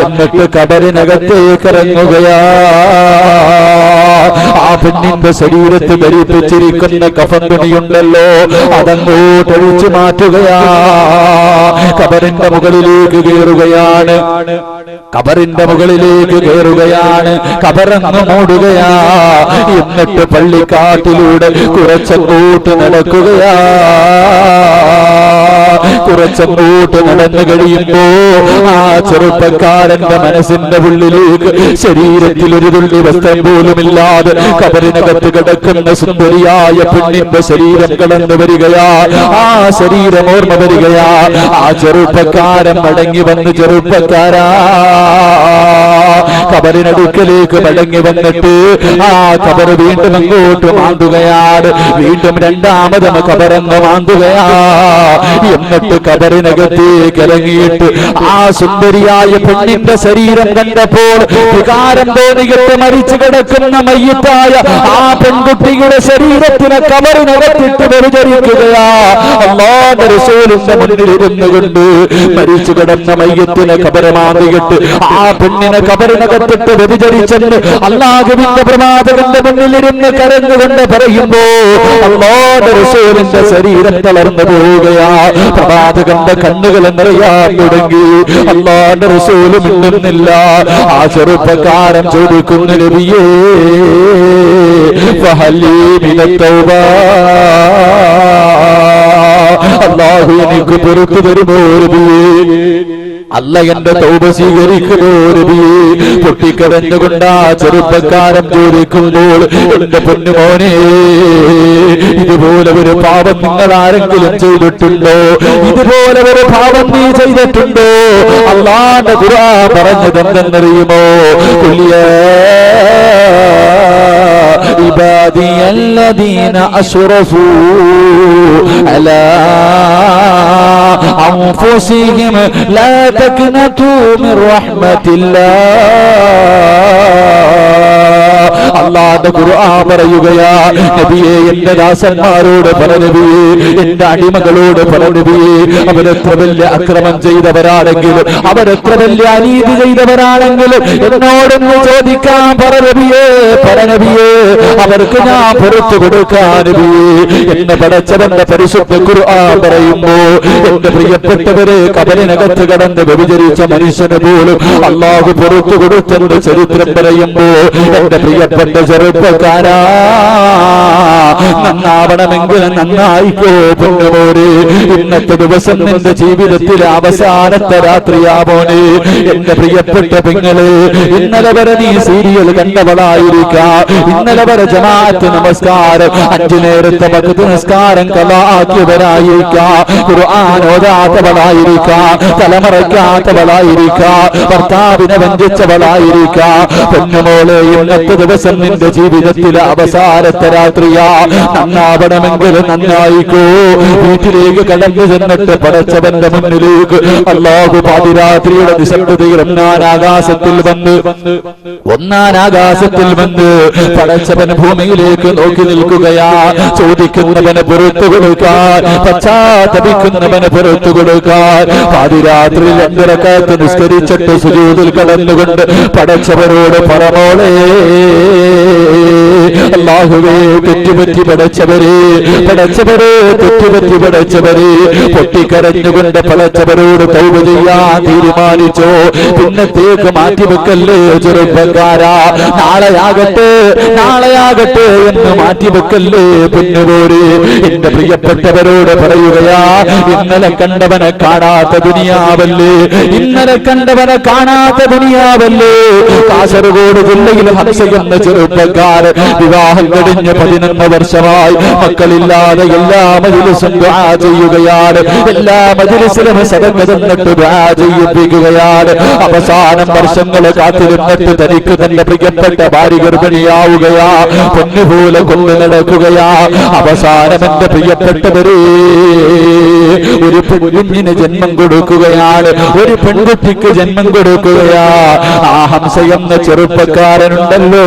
എന്നിട്ട് കബറിനകത്തേക്ക് ഇറങ്ങുകയാ. ആ പെണ്ണിന്റെ ശരീരത്തിൽ ധരിപ്പിച്ചിരിക്കുന്ന കഫൻ തുണിയുണ്ടല്ലോ, അതങ്ങോട്ട് ഒഴിച്ചു മാറ്റുകയാ. കബറിന്റെ മുകളിലേക്ക് കയറുകയാണ്. കബറിന്റെ മുകളിലേക്ക് കയറുകയാണ്. കബറങ്ങ് മൂടുകയാ. എന്നിട്ട് പള്ളിക്കാട്ടിലൂടെ കുറച്ചങ്ങോട്ട് നടക്കുകയാ. കുറച്ചങ്ങോട്ട് നടന്നു കഴിയുമ്പോ ആ ചെറുപ്പക്കാരന്റെ മനസ്സിന്റെ ഉള്ളിലേക്ക് ശരീരത്തിൽ ഒരു തുള്ളി വസ്ത്രം പോലുമില്ലാതെ കബറിനകത്ത് കിടക്കുന്ന സുന്ദരിയായ പെണ്ണിന്റെ ശരീരം കടന്നു വരികയാ. ആ ശരീരം ഓർമ്മ വരികയാ. ആ ചെറുപ്പക്കാരൻ മടങ്ങി വന്ന്, ചെറുപ്പക്കാരാ കബറിനടുക്കലേക്ക് മടങ്ങി വന്നിട്ട് ആ കബർ വീണ്ടും അങ്ങോട്ട് മാന്തുകയാണ്. വീണ്ടും രണ്ടാമതും കബറങ്ങ് മാന്തുകയാ. എന്നിട്ട് കബറിനകത്തേക്ക് ഇറങ്ങിയിട്ട് ആ സുന്ദരിയായ പെണ്ണിന്റെ ശരീരം കണ്ടപ്പോൾ വികാരം തോന്നിയിട്ട് മരിച്ചു കിടക്കുന്ന മയ്യത്തായ ആ പെൺകുട്ടിയുടെ ശരീരത്തിനെ കബറിനകത്തിട്ട് പരിചരിക്കുകയാ. അല്ലാഹുവിന്റെ റസൂലിന്റെ മുന്നിൽ ഇരുന്നുകൊണ്ട് മരിച്ചു കിടന്ന മയ്യത്തിനെ കബറമാന്തിയിട്ട് ആ പെണ്ണിനെ കബറിനകത്തിട്ട് വ്യതിചരിച്ചെന്ന് അല്ലാഹുവിന്റെ പ്രവാചകന്റെ മുന്നിലിരുന്ന് കരഞ്ഞുകൊണ്ട് പറയുമ്പോ അല്ലാഹുവിന്റെ റസൂലിന്റെ ശരീരം തളർന്നു പോവുകയാ. പ്രവാചകന്റെ കണ്ണുകൾ നിറയാൻ തുടങ്ങി. അല്ലാഹുവിന്റെ റസൂൽ മിണ്ടുന്നില്ല. ആ ചെറുപ്പക്കാരൻ ചോദിക്കുന്നു, നബിയേ ഫഹലി മിനത് തൗബ, അല്ലാഹു എനിക്ക് പുറത്തു തരുമോ നബിയേ? അല്ല എന്റെ തൗബ സ്വീകരിക്കുമോ നബിയേ? പൊട്ടിക്കരഞ്ഞുകൊണ്ട് ആ ചെറുപ്പക്കാരൻ ചോദിക്കുമ്പോൾ, എന്റെ പൊന്നുമോനെ, ഇതുപോലെ ഒരു പാപം നിങ്ങൾ ആരെങ്കിലും ചെയ്തിട്ടുണ്ടോ? ഇതുപോലെ ഒരു പാപം നീ ചെയ്തിട്ടുണ്ടോ? അല്ലാഹുവിന്റെ ഖുർആൻ പറഞ്ഞത് എന്തെന്നറിയുമോ? عبادي الذين أسرفوا على أنفسهم لا تقنطوا من رحمة الله. അല്ലാഹുവിന്റെ ഖുർആൻ പറയുകയാ, നബിയേ എന്റെ ദാസന്മാരോട് പറ നബിയേ, എന്റെ അടിമകളോട് പറ നബിയേ, അവരെത്ര വലിയ അക്രമം ചെയ്തവരാണെങ്കിലും, അവരെത്ര വലിയ അനീതി ചെയ്തവരാണെങ്കിലും എന്നോടൊന്ന് ചോദിക്കാൻ പറ നബിയേ, പറ നബിയേ, അവർക്ക് ഞാൻ പുറത്തു കൊടുക്കാൻ നബിയേ. എന്നെ പടച്ചവന്റെ പരിശുദ്ധ ഖുർആൻ പറയുമ്പോ എന്റെ പ്രിയപ്പെട്ടവരെ, കബറിനകത്ത് കടന്ന് വ്യഭിചരിച്ച മനുഷ്യന് പോലും അല്ലാഹു പുറത്തു കൊടുത്തെന്ന് ചരിത്രം പറയുമ്പോ എന്റെ പ്രിയപ്പെട്ട ചെറുപ്പക്കാരാ, നന്നാവണമെങ്കിൽ നന്നായിക്കോ പൊന്നുമോനെ. ഇന്നത്തെ ദിവസം നിന്റെ ജീവിതത്തിലെ അവസാനത്തെ രാത്രിയാമോനെ. എന്റെ പ്രിയപ്പെട്ട പെങ്ങളെ, ഇന്നലെ വരെ നീ സീരിയൽ കണ്ടവളായിരിക്കാം, ഇന്നലെ വരെ ജമാഅത്ത് നമസ്കാരം 5 നേരത്തെ വഖ്ത് നിസ്കാരം കളാക്കിയവരായിരിക്കാം, ഖുർആൻ ഓതാത്തവളായിരിക്കാം, തലമറയ്ക്കാത്തവളായിരിക്കാം, ഭർത്താവിനെ വഞ്ചിച്ചവളായിരിക്കാം. പൊന്നുമോളെ, ഇന്നത്തെ ദിവസം നിന്റെ ജീവിതത്തിലെ അവസാനത്തെ രാത്രിയാ. നന്നാവണമെങ്കിൽ നന്നായിക്കോ. വീട്ടിലേക്ക് കടന്നു ചെന്നിട്ട് പടച്ചവന്റെ മുന്നിലേക്ക് അല്ലാഹു പാതിരാത്രിയുടെ നിശബ്ദതയിൽ ഒന്നാം ആകാശത്തിൽ വന്ന് പടച്ചവൻ ഭൂമിയിലേക്ക് നോക്കി നിൽക്കുകയാ. ചോദിക്കുന്നവന് പുറത്തു കൊടുക്കാൻ, പശ്ചാത്തപിക്കുന്നവന് പുറത്തു കൊടുക്കാൻ. പാതിരാത്രി 2 റക്അത്ത് നിസ്കരിച്ചിട്ട് സുജൂദിൽ കടന്നുകൊണ്ട് പടച്ചവരോട് പറമോളേ അല്ലാഹുവേ, തെറ്റുപറ്റി പടച്ചവരെ, തെറ്റുപറ്റി പടച്ചവരെ. പൊട്ടിക്കരഞ്ഞുകൊണ്ട് പടച്ചവരോട് തൗബ ചെയ്യാൻ തീരുമാനിച്ചോ. പിന്നത്തേക്ക് മാറ്റിവെക്കല്ലേ ചെറുപ്പക്കാരാ. നാളെയാകട്ടെ എന്ന് മാറ്റിവെക്കല്ലേ പൊന്നുപോരെ. എന്റെ പ്രിയപ്പെട്ടവരോട് പറയുകയാ, ഇന്നലെ കണ്ടവനെ കാണാത്ത ദുനിയാവല്ലേ, കാസർഗോഡ് ജില്ലയിൽ ഹംസ എന്ന ചെറുപ്പക്കാരൻ വിവാഹം കഴിഞ്ഞ് 11 വർഷമായി, മക്കളില്ലാതെ എല്ലാ മജ്‌ലിസും ദുആ ചെയ്യുകയാണ്. എല്ലാ മജ്‌ലിസിലും സദഖ തന്നിട്ട് ദുആ ചെയ്യിപ്പിക്കുകയാണ്. അവസാനം വർഷങ്ങൾ കാത്തിരുന്നിട്ട് തനിക്ക് തന്റെ പ്രിയപ്പെട്ട ഭാര്യ ഗർഭിണിയാവുകയാ. പൊന്നുപോലെ കൊണ്ടു നടക്കുകയാ. അവസാനം എന്റെ പ്രിയപ്പെട്ടവരെ ഒരു കുഞ്ഞിന് ജന്മം കൊടുക്കുകയാണ്, ഒരു പെൺകുട്ടിക്ക് ജന്മം കൊടുക്കുകയാ. ആ ഹംസ എന്ന ചെറുപ്പക്കാരനുണ്ടല്ലോ,